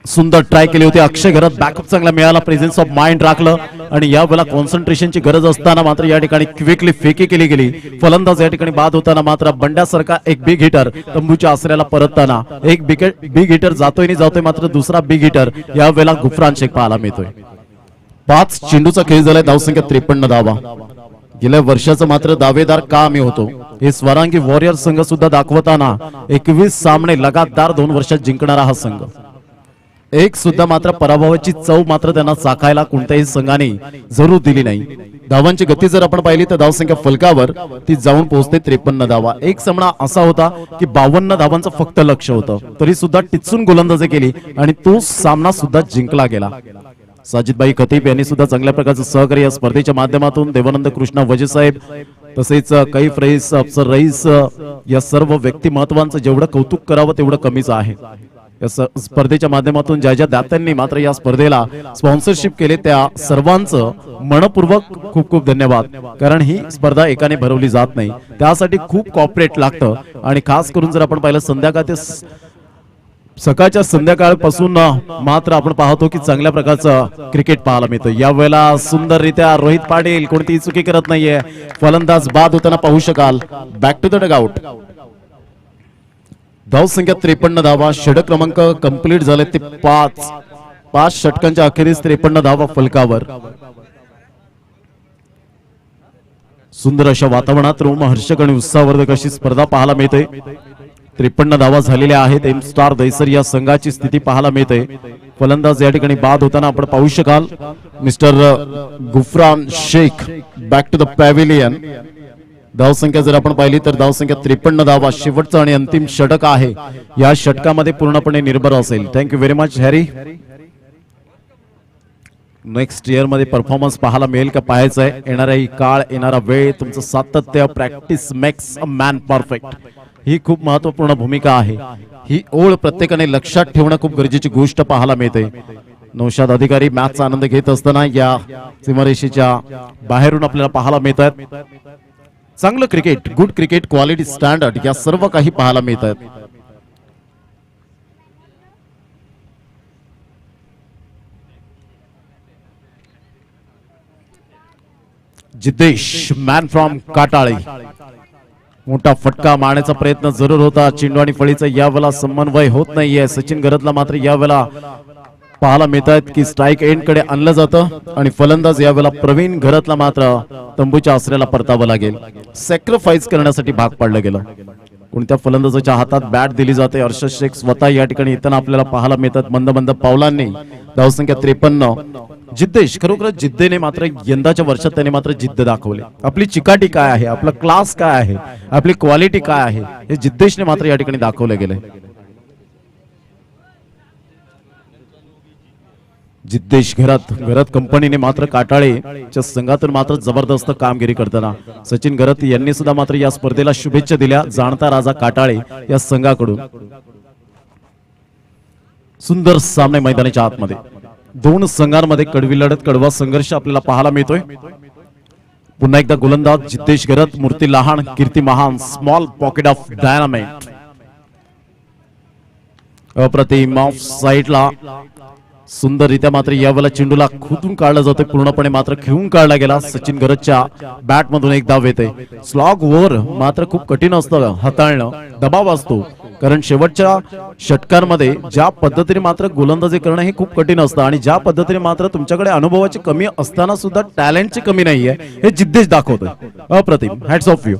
सुंदर ट्राय केली होती. अक्षय घरात बॅकअप चांगला मिळाला. प्रेझेन्स ऑफ माइंड राखलं आणि यावेळेला कॉन्सन्ट्रेशनची गरज असताना मात्र या ठिकाणी क्विकली फेकी केली गेली. फलंदाज या ठिकाणी बाद होताना मात्र बंड्यासारखा एक बिग हिटर तंबूच्या आसऱ्याला परतताना एक बिग हिटर जातोय मात्र दुसरा बिग हिटर यावेळेला गुफरान शेख पाहायला मिळतोय. 5 चेंडूचा खेळ झालाय. धावसंख्या 53 धावा. गेल्या वर्षाचं मात्र दावेदार का आम्ही होतो हे स्वरांगी वॉरियर संघ सुद्धा दाखवताना 21 सामने लगातार 2 वर्षात जिंकणारा हा संघ. एक सुद्धा मात्र पराभवाची चव मात्र त्यांना चाखायला कोणत्याही संघाने जरूर दिली नाही. धावांची गती जर आपण पाहिली तर धावसंख्या फलकावर ती जाऊन पोहोचते 53 धावा. एक सामना असा होता की 52 धावांचं फक्त लक्ष होतं, तरी सुद्धा टिचून गोलंदाजी केली आणि तो सामना सुद्धा जिंकला गेला. साजिदभाई खतीब यांनी सुद्धा चांगल्या प्रकारचं सहकार्य या स्पर्धेच्या माध्यमातून. देवानंद कृष्णा वजे साहेब तसेच कैफ रईस, अफसर रईस या सर्व व्यक्तिमत्वांचं जेवढं कौतुक करावं तेवढं कमीच आहे. या स्पर्धेच्या माध्यमातून ज्या ज्या दात्यांनी मात्र या स्पर्धेला स्पॉन्सरशिप केले त्या सर्वांचं मनपूर्वक खूप खूप धन्यवाद. कारण ही स्पर्धा एकाने भरवली जात नाही, त्यासाठी खूप कॉर्पोरेट लागतं. आणि खास करून जर आपण पाहिलं संध्याकाळ ते सकाळच्या संध्याकाळपासून मात्र आपण पाहतो की चांगल्या प्रकारचं क्रिकेट पाहायला मिळतं. यावेळेला सुंदररित्या रोहित पाटील कोणतीही चुकी करत नाहीये. फलंदाज बाद होताना पाहू शकाल. Back to the dugout. धावसंख्या 53 धावा. षटक क्रमांक कंप्लीट झाले ते 5 षटकांच्या अखेरीस 53 धावा फलकावर. सुंदर अशा वातावरणात रोमहर्षक आणि उत्साहवर्धक अशी स्पर्धा पाहायला मिळते. 53 धावा झालेल्या आहेत. एम स्टार दैसर या संघाची स्थिती पाहायला मिळते. फलंदाज या ठिकाणी बाद होताना आपण पाहू शकाल mister Gufran Shaikh. Back to the pavilion. धावसंख्या जर आपण पाहिली तर धावसंख्या 53 धावा. शेवटचा आणि अंतिम षटक आहे. या षटकामध्ये पूर्णपणे निर्भर असेल. Thank you very much Harry. Next year मध्ये परफॉर्मन्स पाहायला मिळेल का पाहायचं आहे. येणारा ही काळ, येणारा वेळ, तुमचं सातत्य, practice makes a man perfect, ही खूप महत्वपूर्ण भूमिका आहे. ही ओळ प्रत्येकाने लक्षात ठेवणं खूप गरजेची गोष्ट पाहायला मिळते. नौशाद अधिकारी मॅचचा आनंद घेत असताना या सीमारेषेच्या बाहेरून आपल्याला पाहायला मिळतात. चांगलं cricket, good cricket, quality, standard या सर्व काही पाहायला मिळतात. जिद्देश मॅन फ्रॉम काटाळी. मोठा फटका मारण्याचा प्रयत्न जरूर होता. चेंडू आणि फळीचा यावेळेला समन्वय होत नाहीये. सचिन गरजला मात्र यावेळेला पाहायला मिळतात की स्ट्राईक एंड कडे आणलं जातं आणि फलंदाज यावेळेला प्रवीण घरातला मात्र तंबूच्या आसऱ्याला परतावं लागेल. सॅक्रिफाईस करण्यासाठी भाग पाडलं गेलं. कोणत्या फलंदाजाच्या हातात बॅट दिली जाते. अर्षद शेख स्वतः या ठिकाणी येताना आपल्याला पाहायला मिळतात मंद मंद पावलांनी. धावसंख्या 53. जिद्देश खरोखरच जिद्देने मात्र यंदाच्या वर्षात त्याने मात्र जिद्द दाखवली. आपली चिकाटी काय आहे, आपला क्लास काय आहे, आपली क्वालिटी काय आहे हे जिद्देशने मात्र या ठिकाणी दाखवले गेले. जिद्देश घरात कंपनीने मात्र काटाळेच्या संघातून मात्र जबरदस्त कामगिरी करताना सचिन घरत यांनी सुद्धा मात्र या स्पर्धेला शुभेच्छा दिल्या जाणता राजा काटाळे या संघाकडून. सुंदर सामने मैदानाच्या आतमध्ये. 2 संघांमध्ये कडवी लढत, कडवा संघर्ष आपल्याला पाहायला मिळतोय. पुन्हा एकदा गोलंदाज जिद्देश घरत. मूर्ती लहान, कीर्ती महान, स्मॉल पॉकेट ऑफ डायनामाइट. अप्रतिम ऑफ साईडला सुंदररित्या मात्र यावेळेला चेंडूला खुदून काढला जातोय, पूर्णपणे मात्र खेळून काढला गेला. सचिन गरजच्या बॅट मधून एक धाव येते. स्लॉग ओव्हर मात्र खूप कठीण असतं हाताळणं, दबाव असतो, कारण शेवटच्या षटकांमध्ये ज्या पद्धतीने मात्र गोलंदाजी करणं हे खूप कठीण असतं आणि ज्या पद्धतीने मात्र तुमच्याकडे अनुभवाची कमी असताना सुद्धा टॅलेंटची कमी नाहीये हे जिद्देश दाखवतोय. अप्रतिम, हॅट्स ऑफ यू.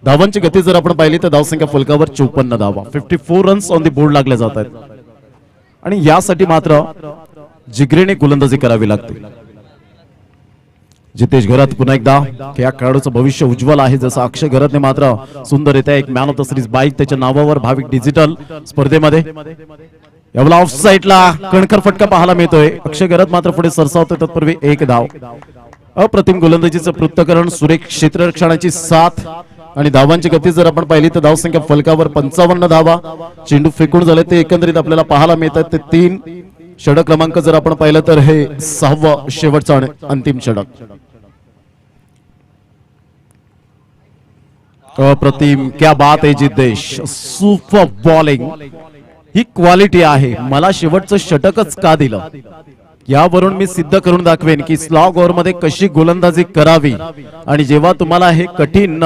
धावांची गती जर आपण पाहिली तर धावसंख्या फलकावर 54 धावा, 54 रन्स ऑन दी बोर्ड लागले जात आहेत आणि यासाठी मात्र जिगरीने गोलंदाजी करावी लागते. जितेश घरात पुन्हा एकदा या खेळाडूचं भविष्य उज्ज्वल आहे. जसं अक्षय घरातने मात्र सुंदररित्या एक man of the series bike त्याच्या नावावर भाविक डिजिटल स्पर्धेमध्ये यावेळेला ऑफ साईडला कणखर फटका पाहायला मिळतोय. अक्षय घरात मात्र पुढे सरसावतोय, तत्पूर्वी एक धाव. अप्रतिम गोलंदाजीचं पृथक्करण, सुरेख क्षेत्ररक्षणाची साथ आणि धावांची गती जर आपण पाहिली तर धावसंख्या फलकावर 55 धावा. चेंडू फेकून झाले ते एकंदरीत आपल्याला पाहायला मिळतात ते 3. षटक क्रमांक जर आपण पाहिलं तर हे 6वं शेवटचं आणि अंतिम षटक. अप्रतिम, क्या बात आहे जिद्देश, सुपर बॉलिंग, ही क्वालिटी आहे. मला शेवटचं षटकच का दिलं यावरून मी सिद्ध करून दाखवेन की स्लॉग ओव्हर मध्ये कशी गोलंदाजी करावी. आणि जेव्हा तुम्हाला हे कठीण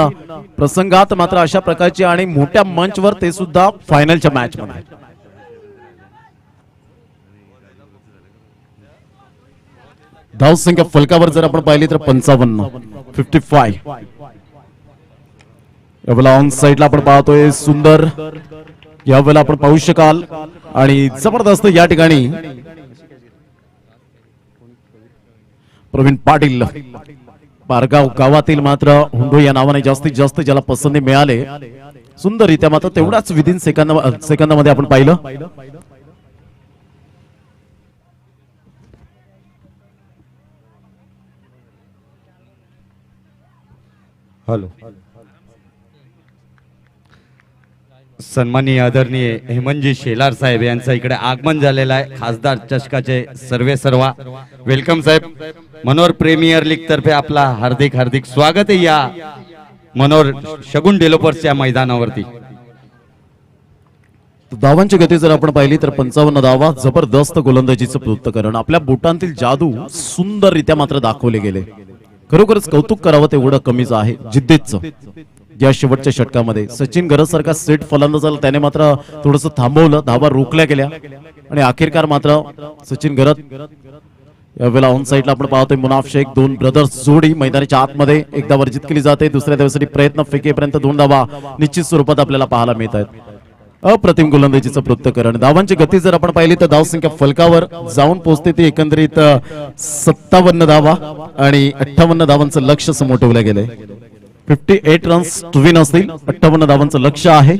प्रसंगात मात्र अशा प्रकारची आणि मोठ्या मंचवर ते सुद्धा फायनलच्या मॅच मध्ये धावसंख्या फलकावर जर आपण पाहिली तर 55 यावेळेला ऑन साईडला आपण पाहतोय सुंदर, यावेळेला आपण पाहू शकाल आणि जबरदस्त या ठिकाणी प्रवीण पाटील पारगाव गावातील मात्र हुंडो या नावाने जास्तीत जास्त ज्याला पसंती मिळाले. सुंदररित्या मात्र तेवढाच विदिन सेकंदामध्ये आपण पाहिलं. हॅलो, सन्माननीय आदरणीय हेमंतजी शेलार साहेब यांचं इकडे आगमन झालेलं आहे. खासदार चषकाचे सर्वेसर्वा वेलकम साहेब. मनोहर प्रीमियर लीग तर्फे आपला हार्दिक हार्दिक स्वागत आहे या मनोहर शगुन डेव्हलपर्सच्या मैदानावरती. धावांची गती जर आपण पाहिली तर 55 धावा. जबरदस्त गोलंदाजीचं पृथक्करण, आपल्या बोटांतील जादू सुंदररित्या मात्र दाखवले गेले. खरोखरच कौतुक करावं तेवढं कमीच आहे जिद्दीचं. या शेवटच्या षटकामध्ये सचिन गरज सारखा सेट फलंदाजाला त्याने मात्र थोडंसं थांबवलं, धावा रोखल्या गेल्या आणि अखेरकार मात्र सचिन गरज यावेळेला ऑन साईडला आपण पाहतोय मुनाफ शेख, 2 ब्रदर्स जोडी मैदानाच्या आतमध्ये एकदा वर्जित केली जाते. दुसऱ्या दिवसासाठी प्रयत्न फेकेपर्यंत 2 धावा निश्चित स्वरूपात आपल्याला पाहायला मिळत आहेत. अप्रतिम गोलंदाजीचं पृथक्करण, धावांची गती जर आपण पाहिली तर धावसंख्या फलकावर जाऊन पोहोचते ती एकंदरीत 57 धावा आणि 58 धावांचं लक्ष समोर ठेवलं गेलंय. 58 रन्स टू विन असतील, 58 धावांचं लक्ष आहे.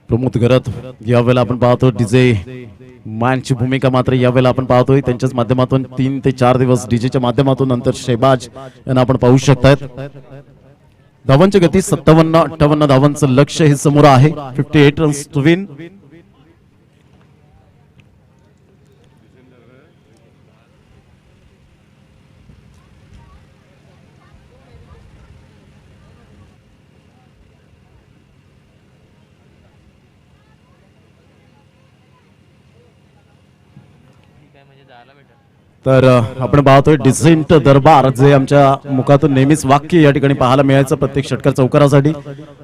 प्रमोद घरात यावेळेला आपण पाहतो डीजे मॅनची भूमिका मात्र यावेळेला आपण पाहतोय त्यांच्याच माध्यमातून 3 ते 4 दिवस डीजेच्या माध्यमातून नंतर शहबाज यांना आपण पाहू शकतात. धावांची गती 57-58 धावांचं लक्ष हे समोर आहे. 58 रन्स टू विन. तर आपण पाहतोय डिसेंट दरबार, जे आमच्या मुखातून नेहमीच वाक्य या ठिकाणी पाहायला मिळायचं प्रत्येक षटकार चौकारासाठी.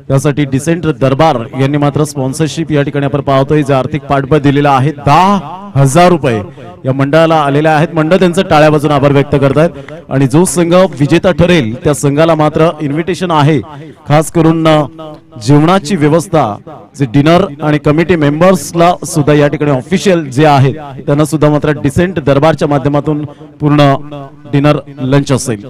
त्यासाठी डिसेंट दरबार यांनी मात्र स्पॉन्सरशिप या ठिकाणी आपण पाहतोय जे आर्थिक पाठबळ दिलेला आहे. 10,000 रुपये या मंडळाला आलेले आहेत. मंडळ त्यांचं टाळ्या वाजून आभार व्यक्त करतायत आणि जो संघ विजेता ठरेल त्या संघाला मात्र इन्व्हिटेशन आहे. खास करून जेवणाची व्यवस्था, जे डिनर आणि कमिटी मेंबर्सला सुद्धा या ठिकाणी ऑफिशियल जे आहेत त्यांना सुद्धा मात्र डिसेंट दरबारच्या माध्यमातून पूर्ण डिनर लंच असेल.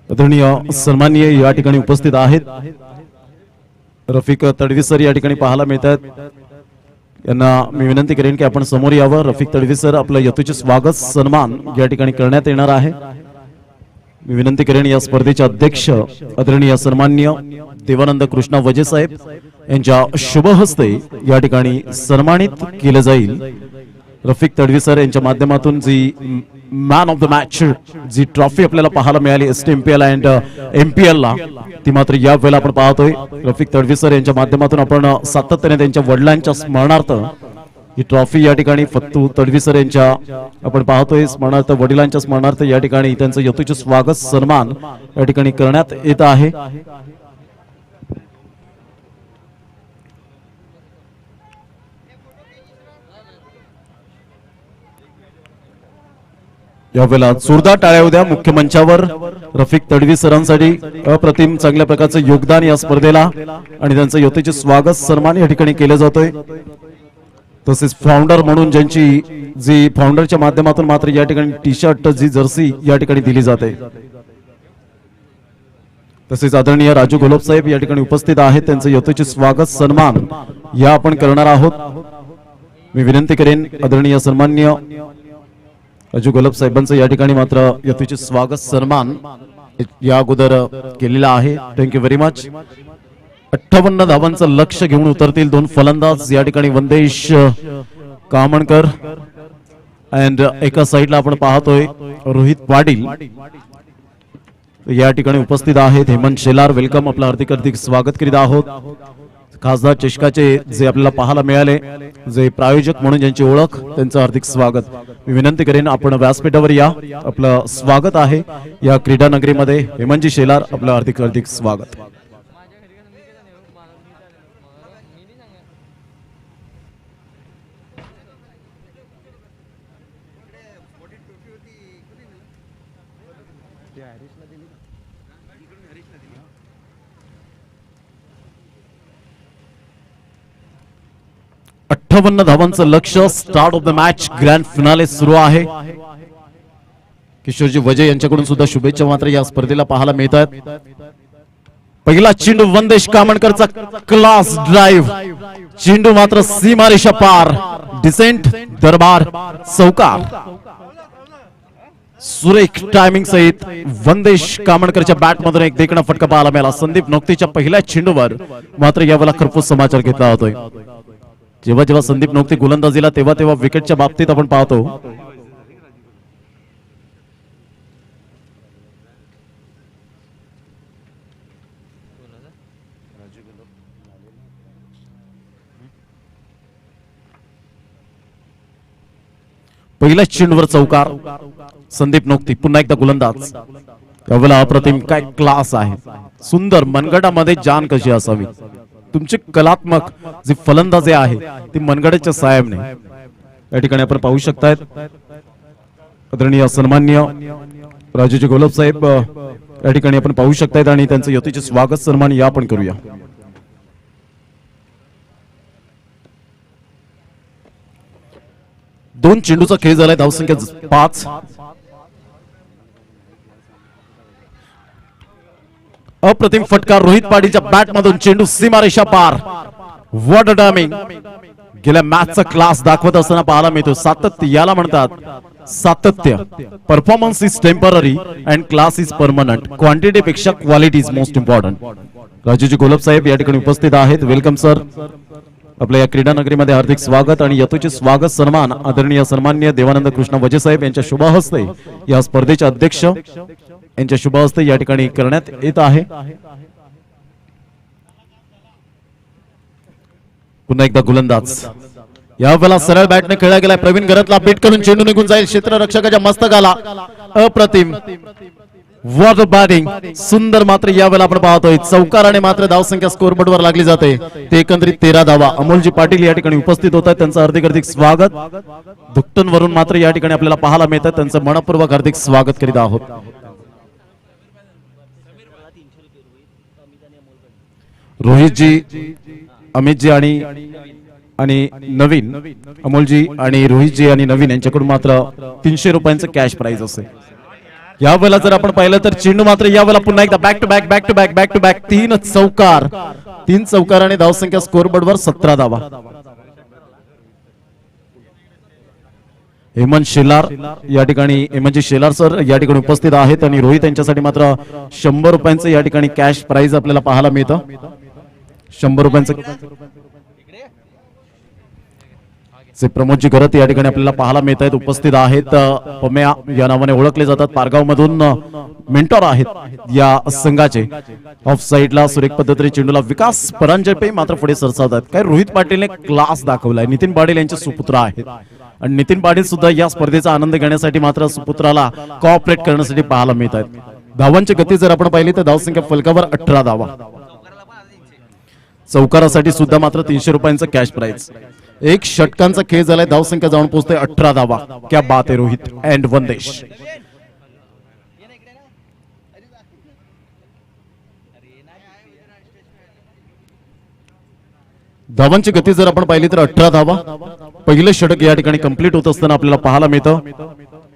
आदरणीय सन्माननीय या ठिकाणी उपस्थित आहेत. रफिक तडवी सर या ठिकाणी पाहायला मिळतात. यांना मी विनंती करेन की आपण समोर यावं. रफिक तडवी सर आपलं यथोचित स्वागत सन्मान या ठिकाणी करण्यात येणार आहे. मी विनंती करेन या स्पर्धेचे अध्यक्ष आदरणीय सन्माननीय देवानंद कृष्णा वजे साहेब यांच्या शुभ हस्ते या ठिकाणी सन्मानित केलं जाईल. रफिक तडवी सर यांच्या माध्यमातून जी मॅन ऑफ द मॅच जी ट्रॉफी आपल्याला पाहायला मिळाली STMPL अँड MPL ला, ती मात्र या वेळेला आपण पाहतोय. रफिक तडवी सर यांच्या माध्यमातून आपण सातत्याने त्यांच्या वडिलांच्या स्मरणार्थ ही ट्रॉफी या ठिकाणी फत्तू तडवी सर यांच्या आपण पाहतोय स्मरणार्थ, वडिलांच्या स्मरणार्थ या ठिकाणी त्यांचं यथोचित स्वागत सन्मान या ठिकाणी करण्यात येत आहे. यावेळेला जोरदार टाळ्या उद्या मुख्य मंचावर रफिक तडवी सरांसाठी अप्रतिम चांगल्या प्रकारचं योगदान या स्पर्धेला आणि त्यांचं यथोचित स्वागत सन्मान या ठिकाणी केलं जातोय. तसेच फाउंडर म्हणून ज्यांची जी फाउंडरच्या माध्यमातून मात्र या ठिकाणी टी-शर्ट जी जर्सी या ठिकाणी दिली जाते. तसेच आदरणीय राजू गोलब साहेब या ठिकाणी उपस्थित आहेत. त्यांचं यथोचित स्वागत सन्मान या आपण करणार आहोत. मी विनंती करेन आदरणीय सन्माननीय राजू गोलब साहेबांचं या ठिकाणी मात्र यथोचित स्वागत सन्मान या अगोदर केलेला आहे. Thank you very much. 58 धावांचं लक्ष घेऊन उतरतील दोन फलंदाज या ठिकाणी वंदेश कामणकर अँड एका साईडला आपण पाहतोय रोहित पाटील या ठिकाणी उपस्थित आहेत. हेमंत शेलार वेलकम, आपलं हार्दिक हार्दिक स्वागत करीत आहोत. खासदार चषकाचे जे आपल्याला पाहायला मिळाले, जे प्रायोजक म्हणून ज्यांची ओळख, त्यांचं हार्दिक स्वागत. मी विनंती करेन आपण व्यासपीठावर या, आपलं स्वागत आहे या क्रीडा नगरीमध्ये. हेमंतजी शेलार आपलं हार्दिक हार्दिक स्वागत. अठ्ठावन्न धावांचं लक्ष. Start of the match, grand finale सुरू आहे. किशोरजी वजे यांच्याकडून सुद्धा शुभेच्छा मात्र या स्पर्धेला पाहायला मिळतात. पहिला चेंडू वंदेश कामणकरचा क्लास ड्राईव्ह, चेंडू मात्र सीमारेषा पार, डिसेंट दरबार चौकार. सुरेख टायमिंग सहित वंदेश कामणकरच्या बॅट मधून एक देखणा फटका पाहायला मिळाला. संदीप नोकतेच्या पहिल्या चेंडूवर मात्र यावेळेला खरपूस समाचार घेतला होतोय. जेव्हा जेव्हा संदीप नोकते गोलंदाजीला तेव्हा तेव्हा विकेटच्या बाबतीत आपण पाहतो पहिल्या चेंडूवर चौकार. संदीप नोकते पुन्हा एकदा गोलंदाज. यावेळेला अप्रतिम काय क्लास आहे. सुंदर मनगटामध्ये जान कशी असावी. तुमचे कलात्मक जे फलंदाजी आहे ती मनगटाच्या साहेबने या ठिकाणी आपण पाहू शकतायत. आदरणीय सन्माननीय राजूजी गोलब साहेब या ठिकाणी आपण पाहू शकतायत आणि त्यांचं यथोचित स्वागत सन्मान या आपण करूया. दोन चेंडूचा खेळ झालाय. धावसंख्या 5. अप्रतिम फटका रोहित पाटीलच्या बॅट मधून, चेंडू सीमारेषा पार. What a timing. गेल्या मॅचचा क्लास दाखवत असताना पाहायला मिळतो. सातत्य याला म्हणतात. सातत्य. Performance is temporary and class is permanent. Quantity पेक्षा quality is most important. Rajuji Golab साहेब या ठिकाणी उपस्थित आहेत. Welcome sir. आपल्या या क्रीडा नगरीमध्ये हार्दिक स्वागत आणि यथोचित स्वागत सन्मान आदरणीय सन्माननीय देवानंद कृष्ण वजे साहेब यांच्या शुभ हस्ते या स्पर्धेचे अध्यक्ष यांच्या शुभ हस्ते या ठिकाणी करण्यात येत आहे. पुन्हा एकदा गोलंदाज. यावेळेला सरळ बॅटने खेळला गेलाय. प्रवीण घरातला बीट करून चेंडू निघून जाईल क्षेत्ररक्षकाच्या मस्तकाला. अप्रतिम. What a batting. सुंदर. मात्र यावेळेला आपण पाहतोय चौकाराने मात्र धावसंख्या स्कोरबोर्डवर लागली जाते. ते एकंदरीत 13 धावा. अमोलजी पाटील या ठिकाणी उपस्थित होत आहेत. त्यांचं हार्दिक हार्दिक स्वागत. दुकटन वरून मात्र या ठिकाणी आपल्याला पाहायला मिळतात. त्यांचं मनपूर्वक हार्दिक स्वागत करीत आहोत. रोहितजी, अमितजी आणि नवीन, अमोलजी आणि रोहितजी आणि नवीन यांच्याकडून मात्र 300 रुपयांचं कॅश प्राइज असेल. यावेळेला जर आपण पाहिलं तर चेंडू मात्र यावेळेला पुन्हा एकदा बॅक टू बॅक 3 चौकार. 3 चौकाराने धावसंख्या स्कोरबोर्डवर 17 धावा. हेमंत शेलार या ठिकाणी हेमंतजी शेलार सर या ठिकाणी उपस्थित आहेत आणि रोहित यांच्यासाठी मात्र 100 रुपयांचं या ठिकाणी कॅश प्राइज आपल्याला पाहायला मिळतं. 100 रुपयांचं प्रमोदजी घरत या ठिकाणी आपल्याला पाहायला मिळत आहेत, उपस्थित आहेत. पम्या या नावाने ओळखले जातात, पारगाव मधून मेंटॉर आहेत या संघाचे. ऑफ साइडला सुरेख पद्धतीने चेंडूला विकास परांजपे मात्र पुढे सरसावतात. काय रोहित पाटीलने क्लास दाखवलाय. नितीन पाटील यांचे सुपुत्र आहेत आणि नितीन पाटील सुद्धा या स्पर्धेचा आनंद घेण्यासाठी मात्र सुपुत्राला कोऑपरेट करण्यासाठी पाहायला मिळत आहेत. धावांची गती जर आपण पाहिली तर धावसंख्या फलकावर 18 धावा. चौकारासाठी सुद्धा मात्र 300 रुपयांचं कॅश प्राइज. एक षटकांचा खेळ झालाय, धावसंख्या जाऊन पोहोचते 18 धावा. क्या बात आहे रोहित अँड वंदेश. धावांची गती जर आपण पाहिली तर 18 धावा. पहिलं षटक या ठिकाणी कंप्लीट होत असताना आपल्याला पाहायला मिळतं.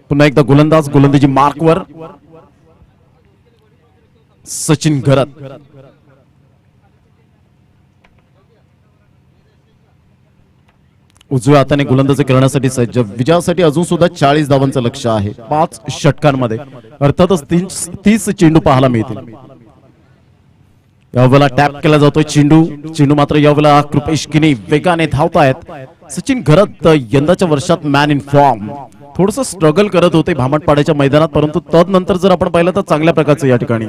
पुन्हा एकदा गोलंदाज गोलंदाजी मार्कवर सचिन घरत. उजव्या हाताने गोलंदाजी करण्यासाठी सज्ज. विजयासाठी अजून सुद्धा 40 धावांचं लक्ष आहे 5 षटकांमध्ये. अर्थातच 30 चेंडू पाहायला मिळतील. यावेळेला टॅप केला जातोय चेंडू मात्र यावेळेला कृपेश किनी वेगाने धावतायत. सचिन घरत यंदाच्या वर्षात मॅन इन फॉर्म. थोडस स्ट्रगल करत होते भामटपाड्याच्या मैदानात, परंतु तदनंतर जर आपण पाहिलं तर चांगल्या प्रकारचं या ठिकाणी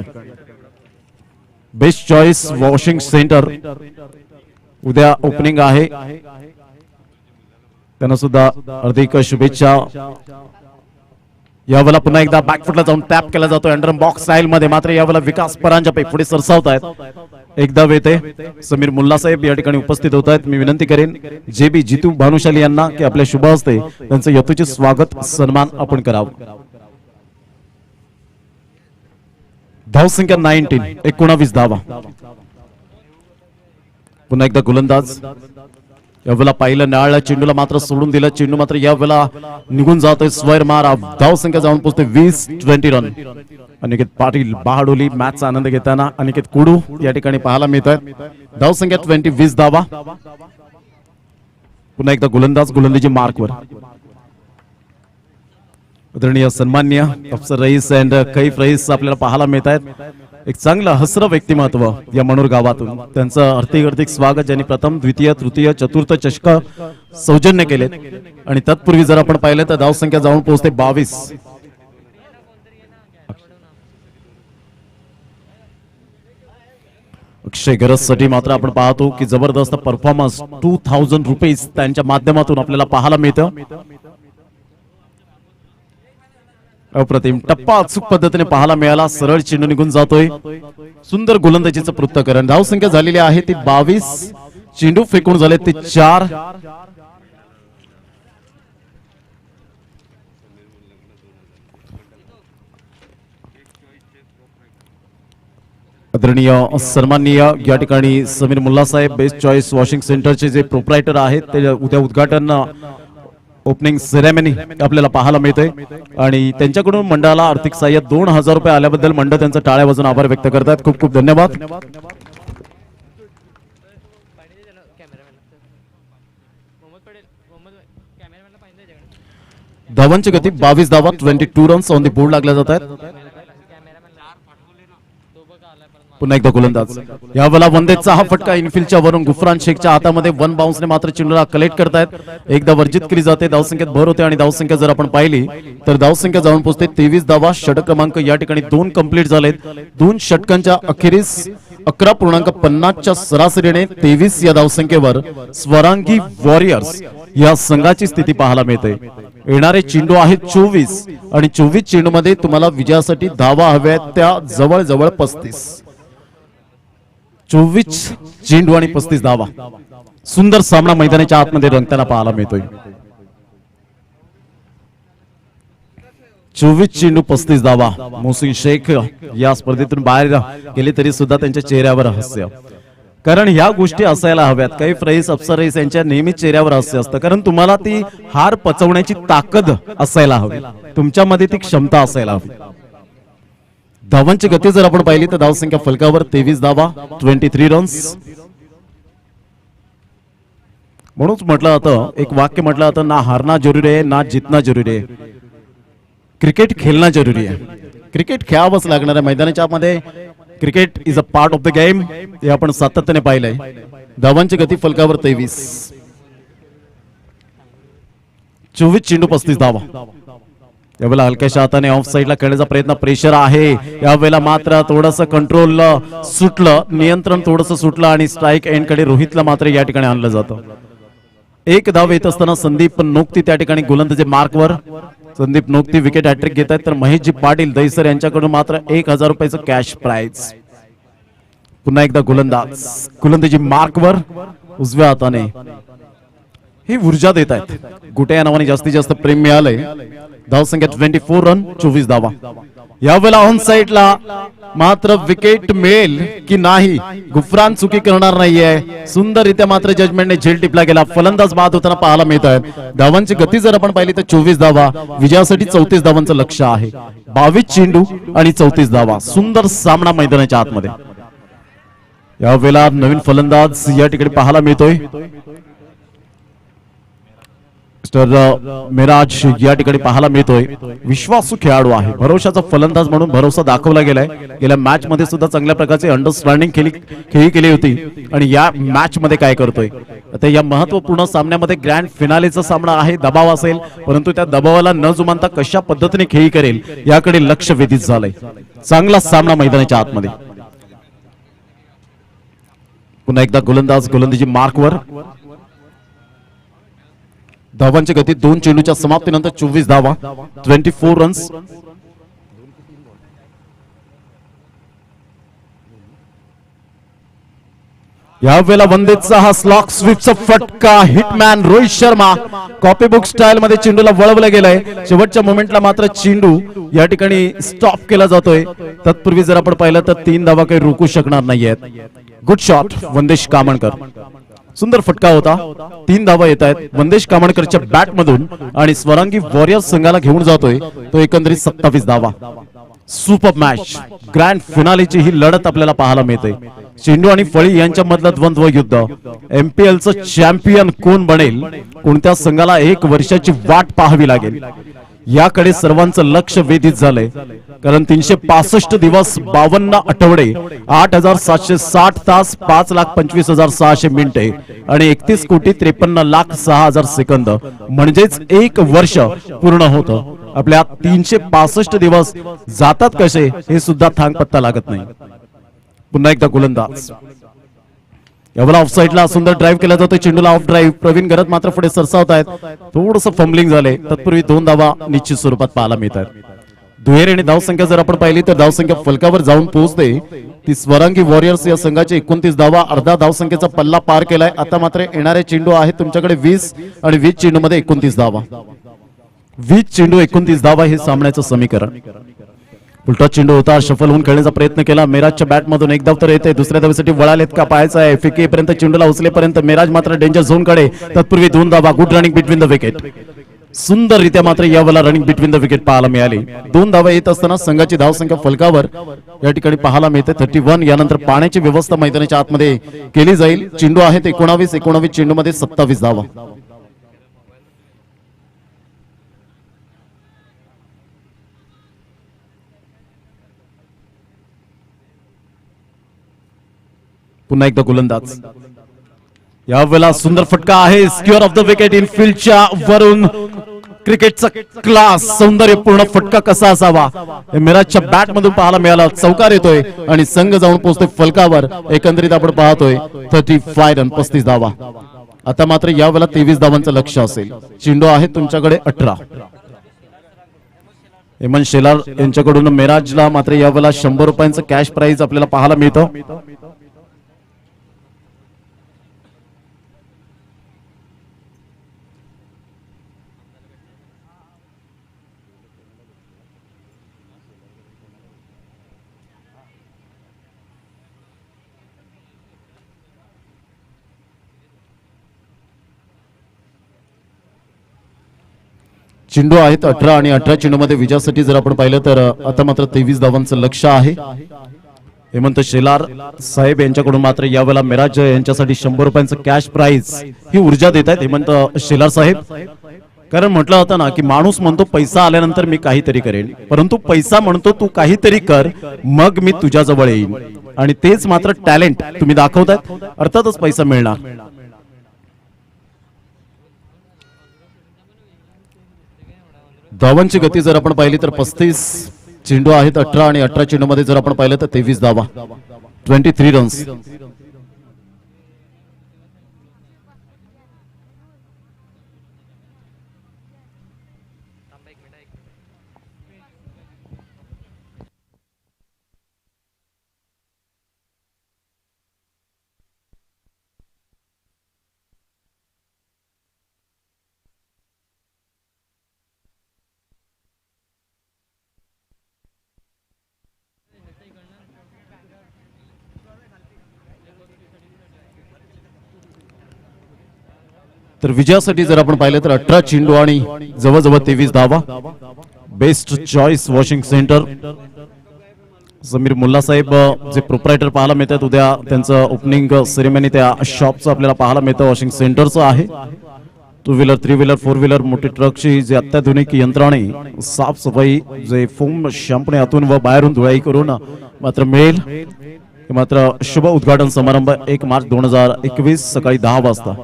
बेस्ट चॉईस वॉशिंग सेंटर उद्या ओपनिंग आहे. त्यांना सुद्धा हार्दिक शुभेच्छा. यावेळेला पुन्हा एकदा बॅकफुटला जाऊन टॅप केला जातो अंडर बॉक्स स्टाईल मध्ये. मात्र यावेळेला विकास परांजपे पुढे सरसावत आहेत. एकदा वेते समीर मुल्ला साहेब या ठिकाणी उपस्थित होत आहेत. मी विनंती करेन जे बी जितू भानुशाली यांना की आपल्या शुभ हस्ते त्यांचं यथोचित स्वागत सन्मान आपण करावं. धावसंख्या 19 धावा. पुन्हा एकदा गोलंदाज. यावेळेला पाहिलं नाळ्या चेंडूला मात्र सोडून दिलं. चेंडू मात्र यावेळेला निघून जातोय स्वर मारा. धावसंख्या जाऊन पोहोचते 20 रन. अनिकेत पाटील बहाडोली मॅचचा आनंद घेताना अनिकेत कुडू या ठिकाणी पाहायला मिळत आहेत. धावसंख्या 20 धावा. पुन्हा एकदा गोलंदाज गोलंदाजी मार्कवर. आदरणीय सन्मान्य अफसर रईस अँड कैफ रईस आपल्याला पाहायला मिळत आहेत. एक चांगलं हसरं व्यक्तिमत्व या मनोर गावातून. त्यांचं हार्दिक स्वागत ज्यांनी प्रथम द्वितीय तृतीय चतुर्थ चषक सौजन्य केले. आणि तत्पूर्वी जर आपण पाहिलं तर धावसंख्या जाऊन पोहोचते 22. अक्षय गरज साठी मात्र आपण पाहतो की जबरदस्त परफॉर्मन्स 2000 रुपीज त्यांच्या माध्यमातून आपल्याला पाहायला मिळतं. अप्रतिम टप्पा अचूक पद्धतीने पाहायला मिळाला. सरळ चेंडू निघून जातोय. सुंदर गोलंदाजीचं पृथक्करण. धावसंख्या झालेली आहे ती 22. चेंडू फेकून झाले ते 4. आदरणीय सन्माननीय या ठिकाणी समीर मुल्ला साहेब बेस्ट चॉईस वॉशिंग सेंटरचे जे प्रोप्रायटर आहेत ते उद्या उद्घाटन ओपनिंग सेरेमनी आपल्याला पाहायला मिळते. आणि त्यांच्याकडून मंडळाला आर्थिक सहाय्य 2000 रुपये आल्याबद्दल मंडळ त्यांचा टाळ्या वाजून आभार व्यक्त करतात. खूप खूप धन्यवाद. धावांची गती 22 धावा. 22 रन्स ऑन द बोर्ड लागल्या जात आहेत. पुन्हा एकदा गोलंदाज. यावेळेला वंदेचा हा फटका इनफिल्डच्या वरून गुफरान शेखच्या हातामध्ये 1 बाउन्सने मात्र चेंडूला कलेक्ट करतायत. एकदा वर्जित केली जाते. धावसंख्येत भर होते आणि धावसंख्या जर आपण पाहिली तर धावसंख्या जाऊन पोहोचते 23 धावा. षटक क्रमांक या ठिकाणी 2 कंप्लीट झालेत. 2 षटकांच्या अखेरीस 11.50च्या सरासरीने 23 या धावसंख्येवर स्वरांगी वॉरियर्स या संघाची स्थिती पाहायला मिळते. येणारे चेंडू आहेत 24 आणि 24 चेंडू मध्ये तुम्हाला विजयासाठी धावा हव्यात त्या जवळजवळ 35. 24 चेंडू आणि 35 धावा. सुंदर सामना मैदानाच्या आतमध्ये रंगताना पाहायला मिळतोय. 24 चेंडू 35 धावा. मोहसिन शेख या स्पर्धेतून बाहेर गेले तरी सुद्धा त्यांच्या चेहऱ्यावर हास्य. कारण ह्या गोष्टी असायला हव्यात. काही रईस अफसर रईस यांच्या नेहमी चेहऱ्यावर हास्य असतं. कारण तुम्हाला ती हार पचवण्याची ताकद असायला हवी. तुमच्यामध्ये ती क्षमता असायला हवी. धावांची गती जर आपण पाहिली तर धावसंख्या फलकावर 23 धावा. 23 रन्स. म्हणूनच म्हटलं जातं, एक वाक्य म्हटलं जातं, ना हारना जरुरी आहे ना जितना जरुरी आहे, क्रिकेट खेळणं जरुरी आहे. क्रिकेट खेळावंच लागणार आहे मैदानाच्या आतमध्ये. Cricket is a part of the game, हे आपण सातत्याने पाहिलंय. धावांची गती फलकावर 23, 24 चेंडू 35 धावा. यावेळेला हलक्याच्या हाताने ऑफ साईडला खेळण्याचा प्रयत्न, प्रेशर आहे यावेळेला, मात्र थोडंसं कंट्रोल सुटलं, नियंत्रण थोडंसं सुटलं आणि स्ट्राईक एंड कडे रोहितला मात्र या ठिकाणी आणलं जातं. एक धाव येत असताना संदीप नोक्ती त्या ठिकाणी गोलंदाजी मार्कवर. संदीप नोक्ती विकेट हॅट्रिक घेत आहेत, तर महेशजी पाटील दहीसर यांच्याकडून मात्र 1000 रुपयाचं कॅश प्राइज. पुन्हा एकदा गोलंदाजी मार्कवर उजव्या हाताने ही ऊर्जा देत आहेत. गुटे या नावाने जास्तीत जास्त प्रेम मिळालंय. धावसंख्या 24 रन 24 धावा. यावेळेला ऑन साईडला मात्र विकेट मिळेल की नाही, गुफरान चुकी करणार नाहीये. सुंदररित्या मात्र जजमेंटने झेल टिपला गेला. फलंदाज बाद होताना पाहायला मिळत आहे. धावांची गती जर आपण पाहिली तर 24 धावा, विजयासाठी 34 धावांचं लक्ष आहे. 22 चेंडू आणि 34 धावा. सुंदर सामना मैदानाच्या आतमध्ये. यावेळेला नवीन फलंदाज या ठिकाणी पाहायला मिळतोय. मिराज या ठिकाणी पाहायला मिळतोय. विश्वासू खेळाडू आहे, भरोशाचा फलंदाज म्हणून भरोसा दाखवला गेलाय. गेल्या मॅच मध्ये सुद्धा चांगल्या प्रकारची अंडरस्टँडिंग खेळी केली होती आणि या मॅच मध्ये काय करतोय. आता या महत्वपूर्ण सामन्यामध्ये ग्रँड फिनालेचा सामना आहे, दबाव असेल, परंतु त्या दबावाला न जुमानता कशा पद्धतीने खेळी करेल याकडे लक्ष वेधित झालंय. चांगला सामना मैदानाच्या आतमध्ये. पुन्हा एकदा गोलंदाजी मार्कवर. धावांची गती 2 चेंडूच्या समाप्तीनंतर 24 धावा, 24 रन्स. यावेळेला वंदेचा हा स्लॉक स्वीपचा फटका. Hitman Rohit Sharma copybook style मध्ये चेंडूला वळवलं गेलंय. शेवटच्या मोमेंटला मात्र चेंडू या ठिकाणी स्टॉप केला जातोय. तत्पूर्वी जर आपण पाहिलं तर 3 धावा काही रोखू शकणार नाहीयेत. Good shot Vandesh Kamankar. सुंदर फटका होता. 3 धावा येत आहेत वंदेश कामणकरच्या बॅट मधून आणि स्वरांगी वॉरियर्स संघाला घेऊन जातोय तो एकंदरीत 27 धावा. सुपर मॅच, ग्रँड फिनालेची ही लढत आपल्याला पाहायला मिळते. चेंडू आणि फळी यांच्या मधलं द्वंद्व युद्ध. MPL चं चॅम्पियन कोण बनेल, कोणत्या संघाला 1 वर्षाची वाट पाहावी लागेल याकडे सर्वांचं लक्ष वेधित झालंय. कारण 365 दिवस, 52 आठवडे, 8760 तास, 5,25,600 मिनिटे आणि 31,53,06,000 सेकंद म्हणजेच 1 वर्ष पूर्ण होतं. आपल्या 365 दिवस जातात कसे हे सुद्धा थांगपत्ता लागत नाही. पुन्हा एकदा गोलंदाज. यावेळेला ऑफ साईडला सुंदर ड्राईव्ह केला जातो. चेंडूला ऑफ ड्राईव्ह. प्रवीण गरत मात्र पुढे सरसावत आहेत. थोडंसं फंबलिंग झाले. तत्पूर्वी 2 धावा निश्चित स्वरूपात पाहायला मिळतात. दुहेरीने धावसंख्या जर आपण पाहिली तर धावसंख्या फलकावर जाऊन पोहोचते. ती स्वरांगी वॉरियर्स या संघाची 29 धावा, अर्धा धावसंख्येचा पल्ला पार केलाय. आता मात्र येणारे चेंडू आहेत तुमच्याकडे 20 आणि 20 चेंडू मध्ये 29 धावा. 20 चेंडू 29 धावा हे सामन्याचं समीकरण. उलटा चेंडू होता, शफल होऊन खेळण्याचा प्रयत्न केला. मिराजच्या बॅट मधून एक धाव तर येते. दुसऱ्या धावेसाठी वळालेत का पाहायचं आहे. फिकेपर्यंत चेंडूला उचलेपर्यंत मिराज मात्र डेंजर झोन कडे. तत्पूर्वी 2 धावा. Good running between the wicket. सुंदररित्या मात्र यावेळेला रनिंग बिटवीन द विकेट पाहायला मिळाली. 2 धावा येत असताना संघाची धावसंख्या फलकावर या ठिकाणी पाहायला मिळते 31. यानंतर पाण्याची व्यवस्था मैदानाच्या आतमध्ये केली जाईल. चेंडू आहेत 19 चेंडू मध्ये 27 धावा. पुन्हा एकदा गोलंदाज. यावेळेला सुंदर फटका आहे. स्क्युअर ऑफ द विकेट इनफिल्डच्या वरून. क्रिकेटचा क्लास, सौंदर्यपूर्ण फटका कसा असावा मिराजच्या बॅट मधून पाहायला मिळाला. चौकार येतोय आणि संघ जाऊन पोहोचतोय फलकावर. एकंदरीत आपण पाहतोय 35 रन 35 धावा. आता मात्र यावेळेला 23 धावांचं लक्ष असेल. चेंडू आहे तुमच्याकडे 18. हेमंत शेलार यांच्याकडून मिराजला मात्र यावेळेला 100 रुपयांचं कॅश प्राइज आपल्याला पाहायला मिळतं. चेंडू आहेत 18 आणि 18 चेंडू मध्ये विजयासाठी जर आपण पाहिलं तर आता मात्र 23 धावांचं लक्ष आहे. हेमंत शेलार साहेब यांच्याकडून मात्र यावेळेला मिराज यांच्यासाठी 100 रुपयांचं कॅश प्राइज ही ऊर्जा देत आहेत हेमंत शेलार साहेब. कारण म्हटलं होतं ना की माणूस म्हणतो पैसा आल्यानंतर मी काहीतरी करेन, परंतु पैसा म्हणतो तू काहीतरी कर मग मी तुझ्या जवळ येईन, आणि तेच मात्र टॅलेंट तुम्ही दाखवतायत, अर्थातच पैसा मिळणार. धावांची गती जर आपण पाहिली तर 35 चेंडू आहेत 18 आणि 18 चेंडू मध्ये जर आपण पाहिलं तर 23 धावा, 23 रन्स. तर विजयासाठी जर आपण पाहिलं तर 18 चेंडू आणि जवळजवळ 23 धावा. Best choice washing centre Sameer Mulla साहेब जे प्रोप्रायटर पाहायला मिळतात, उद्या त्यांचं ओपनिंग सेरेमनी त्या शॉपचं आपल्याला पाहायला मिळतं. वॉशिंग सेंटरचं आहे. 2 व्हीलर 3 व्हीलर 4 व्हीलर मोठी ट्रकची जे अत्याधुनिक यंत्रणे साफसफाई जे फोम शॅम्पूने आतून व बाहेरून धुळाई करून मात्र मिळेल. मात्र शुभ उद्घाटन समारंभ 1 मार्च 2021 सकाळी 10 वाजता.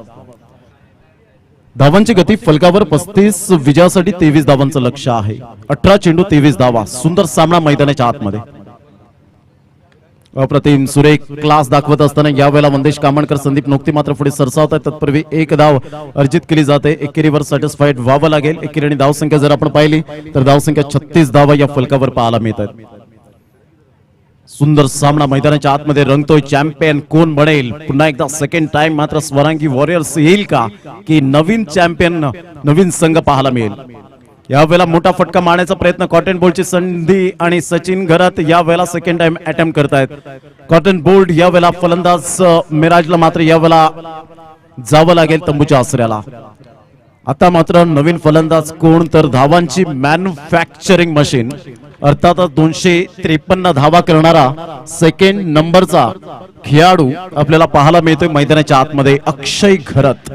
धावांची गती फलकावर 35, विजयासाठी 23 धावांचं लक्ष आहे. 18 चेंडू 23 धावा. सुंदर सामना मैदानाच्या आतमध्ये. अप्रतिम सुरेख क्लास दाखवत असताना यावेळेला वंदेश कामणकर संदीप नोक्ती मात्र पुढे सरसावत आहेत. तत्पूर्वी 1 धाव अर्जित केली जाते. एकेरीवर सॅटिस्फाईड व्हावं लागेल. एकेरी आणि धावसंख्या जर आपण पाहिली तर धावसंख्या 36 धावा या फलकावर पाहायला मिळतात. सुंदर सामना मैदानाच्या आतमध्ये रंगतोय. चॅम्पियन कोण बनेल? पुन्हा एकदा सेकंड टाइम मात्र स्वरांगी वॉरियर्स येईल का, की नवीन चॅम्पियन नवीन संघ पाहायला मिळेल? यावेळेला मोठा फटका मारण्याचा प्रयत्न कॉटन बोल्टची संधी आणि सचिन घरात यावेळेला सेकंड टाइम अटेम्प्ट करतायत. कॉटन बोल्ट यावेळेला फलंदाज मिराजला मात्र यावेळेला जावं लागेल तंबूच्या आसऱ्याला. आता मात्र नवीन फलंदाज कोण? तर धावांची मॅन्युफॅक्चरिंग मशीन अर्थातच 253 धावा करणारा सेकंड नंबरचा खेळाडू आपल्याला पाहायला मिळतोय मैदानाच्या आतमध्ये, अक्षय घरत.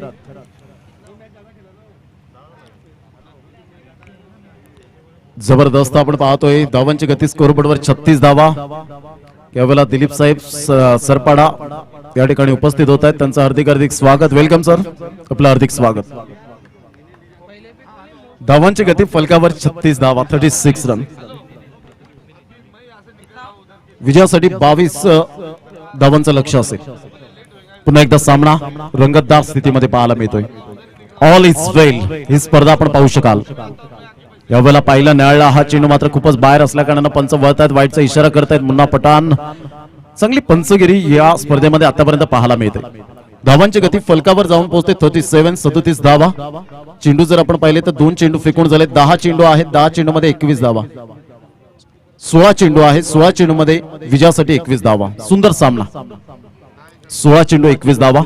जबरदस्त आपण पाहतोय. धावांची गती स्कोरबोर्डवर 36 धावा. यावेळेला दिलीप साहेब सरपाडा या ठिकाणी उपस्थित होत आहेत. त्यांचं हार्दिक स्वागत. वेलकम सर, आपलं हार्दिक स्वागत. धावांची गती फलकावर 36 धावा, 36 रन. विजयासाठी 22 धावांचं लक्ष असेल. पुन्हा एकदा सामना रंगतदार स्थितीमध्ये पाहायला मिळतोय. ऑल इज वेल ही स्पर्धा आपण पाहू शकाल. यावेळेला पाहिला न्यायालयाला हा चेंडू मात्र खूपच बाहेर असल्या कारणानं पंच वळतायत, वाईटचा इशारा करतायत. मुन्ना पठाण चांगली पंचगिरी या स्पर्धेमध्ये आतापर्यंत पाहायला मिळते. धावांची गती फलकावर जाऊन पोहोचते 37 धावा. चेंडू जर आपण पाहिले तर 2 चेंडू फेकून झाले. 10 चेंडू आहेत. 10 चेंडू मध्ये 21 धावा. 16 चेंडू आहेत. 16 चेंडू मध्ये विजयासाठी 21 धावा. सुंदर सामना. 16 चेंडू 21 धावा.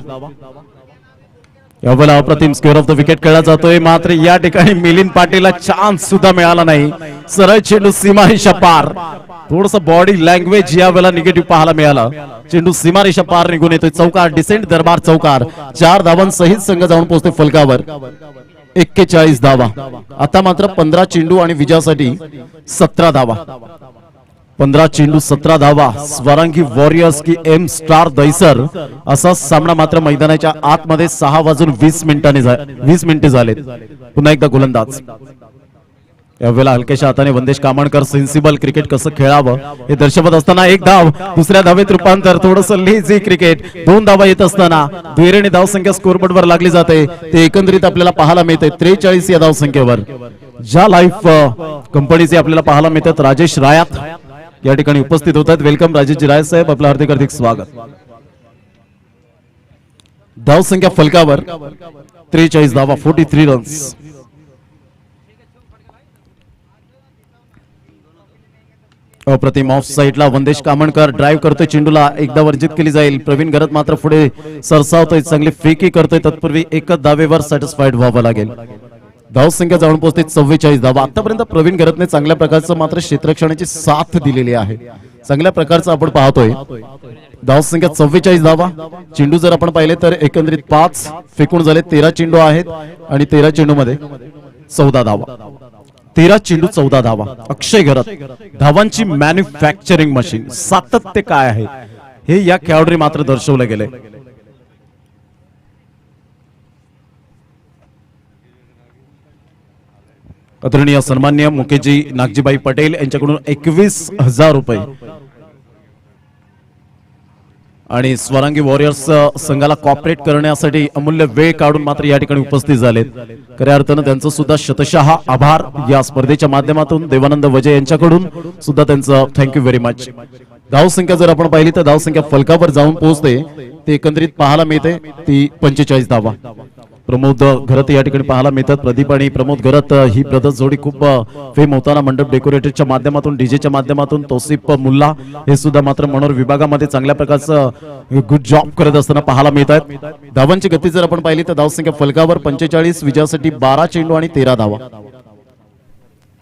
यावेळेला अप्रतिम स्क्वेअर ऑफ द विकेट खेळला जातोय. मात्र या ठिकाणी मिलिंद पाटीलला चान्स सुद्धा मिळाला नाही. सरळ चेंडू सीमारेषा पार. थोडस बॉडी लँग्वेज यावेळेला निगेटिव्ह पाहायला मिळाला. चेंडू सीमारेषा पार निघून येतोय. चौकार डिसेंट दरबार चौकार. 4 धावांसहित संघ जाऊन पोहोचते फलकावर. 41 धावा. आता मात्र 15 चेंडू आणि विजयासाठी 17 धावा. 15 चेंडू 17 धावा. स्वरांगी वॉरियर्स की एम स्टार दैसर असा सामना मात्र मैदानाच्या आतमध्ये 6:20 मिनिटे झालेत. पुन्हा एकदा गोलंदाज. यावेळेला हलक्याच्या हाताने वंदेश कामणकर सेन्सिबल क्रिकेट कसं खेळावं हे दर्शवत असताना 1 धाव, दुसऱ्या धावेत रूपांतर. थोडस लेझी क्रिकेट. 2 धावा येत असताना दुहेरीने धावसंख्या स्कोरबोर्डवर लागली जाते. ते एकंदरीत आपल्याला पाहायला मिळते 43 या धावसंख्येवर. ज्या लाईफ कंपनीचे आपल्याला पाहायला मिळतात राजेश रायात या ठिकाणी उपस्थित होतात. वेलकम राजेश राय साहेब, आपलं हार्दिक स्वागत. धावसंख्या फलकावर 43 धावा, 43 रन्स. अप्रतिम ऑफ साइडला वंदेश कामणकर ड्राइव्ह करतोय. चेंडूला एकदा वर्जित केली जाईल. प्रवीण घरत मात्र पुढे सरसावतोय. चांगली फ्रीकी करतोय. तत्पूर्वी 1 धावेवर सॅटिस्फाईड व्हावं लागेल. धावसंख्या जाऊन पोहोचते 44 धावा. आतापर्यंत प्रवीण घरतने चांगल्या प्रकारचं मात्र क्षेत्ररक्षणाची साथ दिलेली आहे. चांगल्या प्रकारचं आपण पाहतोय. धाव संख्या 44 धावा. चेंडू जर आपण पाहिले तर एकंदरीत 5 फेकून झाले. 13 चेंडू आहेत आणि 13 चेंडू मध्ये 14 धावा. 13 चेंडू 14 धावा. अक्षय घरत धावांची मॅन्युफॅक्चरिंग मशीन. सातत्य काय आहे हे या खेळाडूंनी मात्र दर्शवलं गेले. आदरणीय सन्मान्य मुकेशजी नागजीबाई पटेल यांच्याकडून 21,000 रुपये आणि स्वरांगी वॉरियर्स संघाला कॉपरेट करण्यासाठी अमूल्य वेळ काढून मात्र या ठिकाणी उपस्थित झालेत. खऱ्या अर्थानं त्यांचं सुद्धा शतशः आभार. या स्पर्धेच्या माध्यमातून देवानंद वजे यांच्याकडून सुद्धा त्यांचं थँक्यू व्हेरी मच. धाव संख्या जर आपण पाहिली तर धाव संख्या फलकावर जाऊन पोहोचते ते एकंदरीत पाहायला मिळते ती 45 धावा. प्रमोद घरत या ठिकाणी पाहायला मिळतात. प्रदीप आणि प्रमोद घरत ही ब्रदर्स जोडी खूप फेम होताना मंडप डेकोरेटरच्या माध्यमातून डीजेच्या माध्यमातून तौसिफ मुल्ला हे सुद्धा मात्र मनोर विभागामध्ये चांगल्या प्रकारचं गुड जॉब करत असताना पाहायला मिळत आहेत. धावांची गती जर आपण पाहिली तर धावसंख्या फलकावर 45. विजयासाठी 12 चेंडू आणि 13 धावा.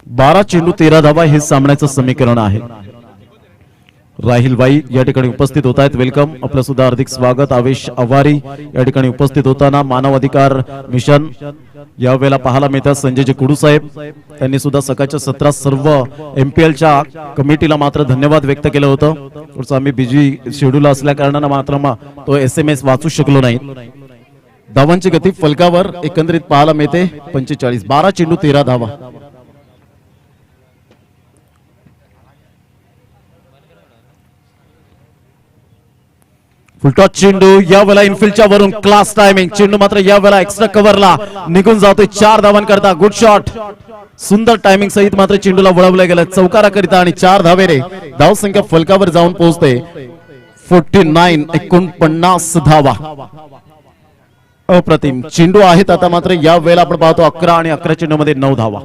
12 चेंडू 13 धावा हे सामन्याचं समीकरण आहे. राहिल बाई या ठिकाणी उपस्थित होत आहेत. वेलकम. आपलं सुद्धा हार्दिक स्वागत. आवेश आवारी या ठिकाणी उपस्थित होताना मानव अधिकार मिशन यावेळेला पाहायला मिळतात. संजयजी कुडू साहेब त्यांनी सुद्धा सकाळच्या सत्रात सर्व MPLच्या कमिटीला मात्र धन्यवाद व्यक्त केलं होतं. थोडंसं आम्ही बिझी शेड्यूल असल्या कारणानं मात्र तो SMS वाचू शकलो नाही. धावांची गती फलकावर एकंदरीत पाहायला मिळते 45. 12 चेंडू 13 धावा. फुलटॉस चेंडू यावेळेला इनफिल्डच्या वरून क्लास टायमिंग. चेंडू मात्र यावेळेला एक्स्ट्रा कव्हरला निघून जातोय 4 धावांकरता. Good shot. सुंदर टायमिंग सहित मात्र चेंडूला वळवलं गेलं चौकाराकरिता आणि 4 धावेने धाव संख्या फलकावर जाऊन पोहोचते 49. 49 धावा. अप्रतिम चेंडू आहेत. आता मात्र या वेळेला आपण पाहतो 11 आणि 11 चेंडू मध्ये 9 धावा.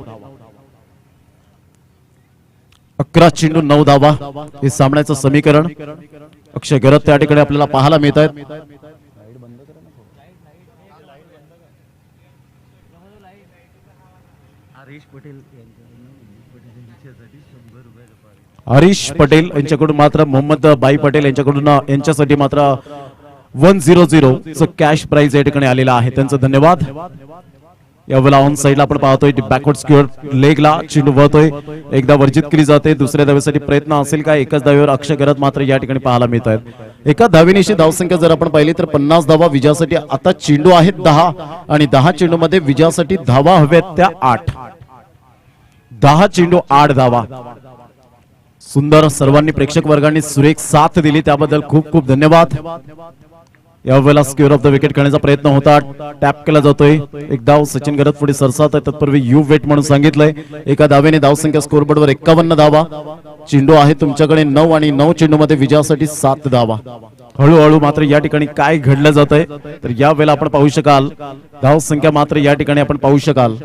11 चेंडू 9 धावा हे सामन्याचं समीकरण. अक्षय घरत त्या ठिकाणी आपल्याला पाहायला मिळत आहेत. हरीश पटेल यांच्याकडून मात्र मोहम्मद बाई पटेल यांच्याकडून यांच्यासाठी मात्र 100 कॅश प्राइज या ठिकाणी आलेला आहे. त्यांचं धन्यवाद. यावेळेला ऑन साइडला आपण पाहतोय बॅकवर्ड स्क्वेअर लेगला चेंडू वळतोय. एकदा वर्जित केली जाते. दुसऱ्या धावेसाठी प्रयत्न असेल काय. एकाच धावेवर अक्षय घरत मात्र या ठिकाणी पाहायला मिळत आहेत. एका धावेनिशी धावसंख्या जर आपण पाहिली तर 50 धावा. विजयासाठी आता चेंडू आहेत 10 आणि 10 चेंडू मध्ये विजयासाठी धावा हव्यात त्या 8. 10 चेंडू 8 धावा. सुंदर. सर्वांनी प्रेक्षक वर्गाने सुरेख साथ दिली त्याबद्दल खूप खूप धन्यवाद. यावेळेला स्क्वेअर ऑफ द विकेट करण्याचा प्रयत्न होता. टॅप केला जातोय. एक धाव सचिन घरत पुढे सरसात आहे. तत्पूर्वी यू वेट म्हणून सांगितलंय. एका धावेने धावसंख्या स्कोरबोर्डवर 51 धावा. चेंडू आहे तुमच्याकडे 9 आणि 9 चेंडू मध्ये विजयासाठी 7 धावा. हळूहळू मात्र या ठिकाणी काय घडलं जात आहे तर यावेळेला आपण पाहू शकाल. धावसंख्या मात्र या ठिकाणी आपण पाहू शकाल.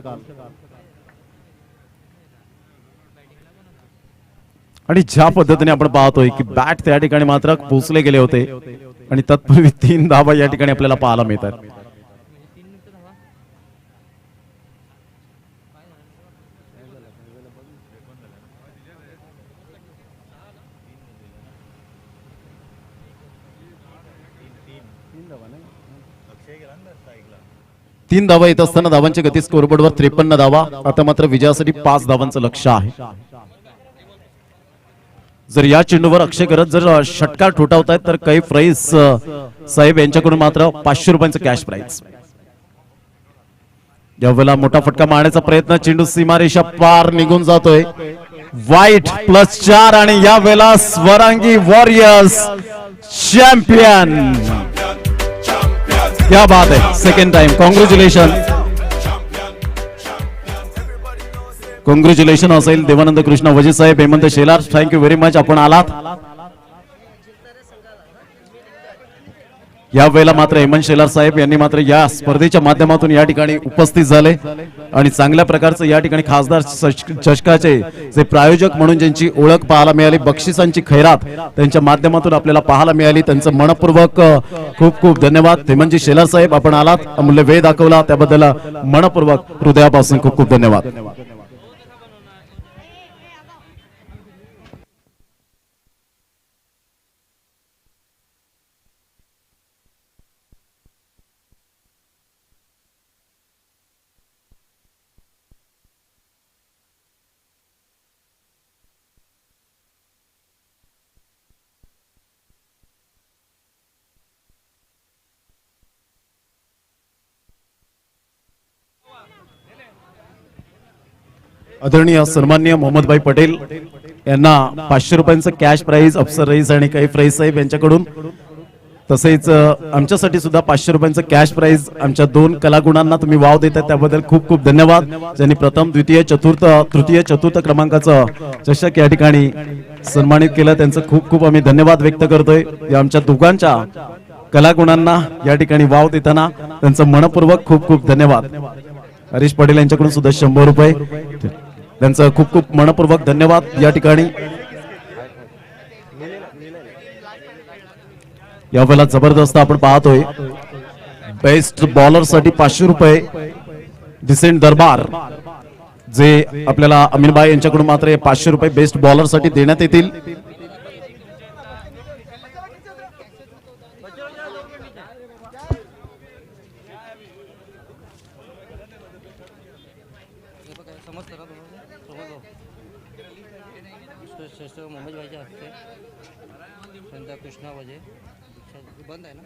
आणि ज्या पद्धतीने आपण पाहतोय की बॅट त्या ठिकाणी मात्र पोहोचले गेले होते आणि तत्पूर्वी 3 धावा या ठिकाणी आपल्याला पाहायला मिळतात. तीन धावा येत असताना धावांची गती स्कोरबोर्डवर 53 धावा. आता मात्र विजयासाठी 5 धावांचं लक्ष आहे. जर या चेंडूवर अक्षय घरत जर षटकार ठोठावतायत तर कैफ रईस साहेब यांच्याकडून मात्र 500 रुपयांचं कॅश प्राइज. यावेळेला मोठा फटका मारण्याचा प्रयत्न. चेंडू सीमारेषा पार निघून जातोय. वाईट +4 आणि यावेळेला स्वरांगी वॉरियर्स चॅम्पियन. क्या बात है. Second time. कॉंग्रॅच्युलेशन असेल देवानंद कृष्ण वजे साहेब, Hemant Shelar, thank you very much. आपण आलात. या वेळेला मात्र हेमंत शेलार साहेब यांनी मात्र या स्पर्धेच्या माध्यमातून या ठिकाणी उपस्थित झाले आणि चांगल्या प्रकारचं या ठिकाणी खासदार चषकाचे जे प्रायोजक म्हणून ज्यांची ओळख पाहायला मिळाली, बक्षिसांची खैरात त्यांच्या माध्यमातून आपल्याला पाहायला मिळाली. त्यांचं मनपूर्वक खूप खूप धन्यवाद. हेमंतजी शेलार साहेब आपण आलात, अमूल्य वेळ दाखवला त्याबद्दल मनपूर्वक हृदयापासून खूप खूप धन्यवाद. आदरणीय सन्माननीय मोहम्मदभाई पटेल यांना 500 रुपयांचं कॅश प्राइज अफसर रईस आणि कैफ रईस साहेब यांच्याकडून, तसेच आमच्यासाठी सुद्धा 500 रुपयांचं कॅश प्राइज आमच्या 2 कलागुणांना तुम्ही वाव देताय त्याबद्दल खूप खूप धन्यवाद. ज्यांनी प्रथम द्वितीय चतुर्थ तृतीय चतुर्थ क्रमांकाचं चषक या ठिकाणी सन्मानित केलं त्यांचं खूप खूप आम्ही धन्यवाद व्यक्त करतोय. या आमच्या दोघांच्या कलागुणांना या ठिकाणी वाव देताना त्यांचं मनपूर्वक खूप खूप धन्यवाद. हरीश पटेल यांच्याकडून सुद्धा 100 रुपये, त्यांचं खूप खूप मनपूर्वक धन्यवाद. या ठिकाणी यावेळेला जबरदस्त आपण पाहतोय बेस्ट बॉलर साठी 500 रुपये डिसेंट दरबार, जे आपल्याला अमीनभाई यांच्याकडून मात्र हे 500 रुपये बेस्ट बॉलर साठी देण्यात येतील. मोहम्मद भाईच्या हस्ते कृष्णा वजे बंद आहे ना.